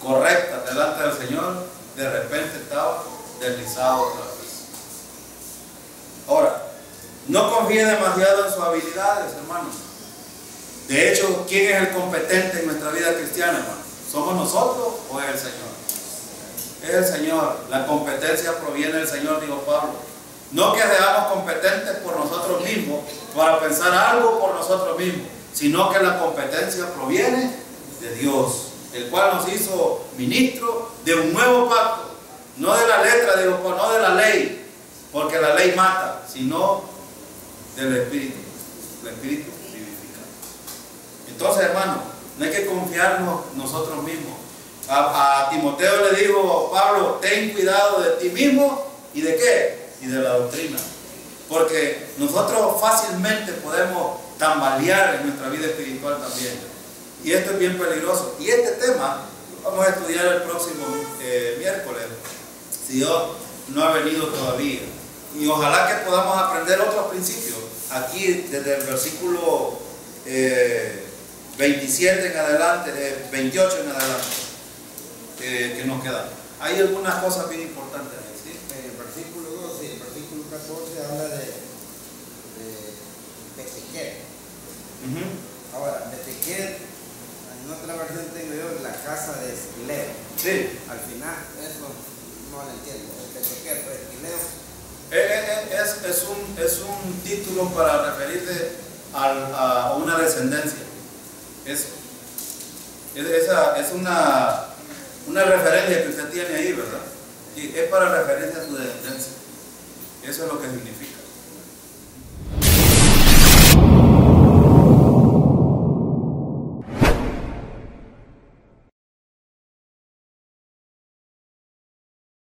correctas delante del Señor, de repente estaba deslizado otra vez. Ahora, no confíe demasiado en sus habilidades, hermanos. De hecho, ¿quién es el competente en nuestra vida cristiana, hermano? ¿Somos nosotros o es el Señor? Es el Señor. La competencia proviene del Señor, dijo Pablo. No que seamos competentes por nosotros mismos, para pensar algo por nosotros mismos, sino que la competencia proviene de Dios, el cual nos hizo ministro de un nuevo pacto, no de la letra, no de la ley, porque la ley mata, sino del Espíritu. El Espíritu vivifica. Entonces, hermano, no hay que confiarnos nosotros mismos. A Timoteo le dijo Pablo: ten cuidado de ti mismo y de qué, y de la doctrina, porque nosotros fácilmente podemos tambalear en nuestra vida espiritual también, y esto es bien peligroso. Y este tema vamos a estudiar el próximo miércoles, si Dios no ha venido todavía, y ojalá que podamos aprender otros principios aquí desde el versículo 27 en adelante, 28 en adelante, que nos quedan. Hay algunas cosas bien importantes ahí, ¿sí? En el versículo 12 y el versículo 14 habla de Betequer. Ahora, Betequer, en otra versión tengo yo la casa de Esquileo. Sí. Al final, eso no lo entiendo. Betequer, pues Esquileo. Es un título para referirse a una descendencia. Eso. Es una referencia que usted tiene ahí, ¿verdad? Y es para referirse a su descendencia. Eso es lo que significa.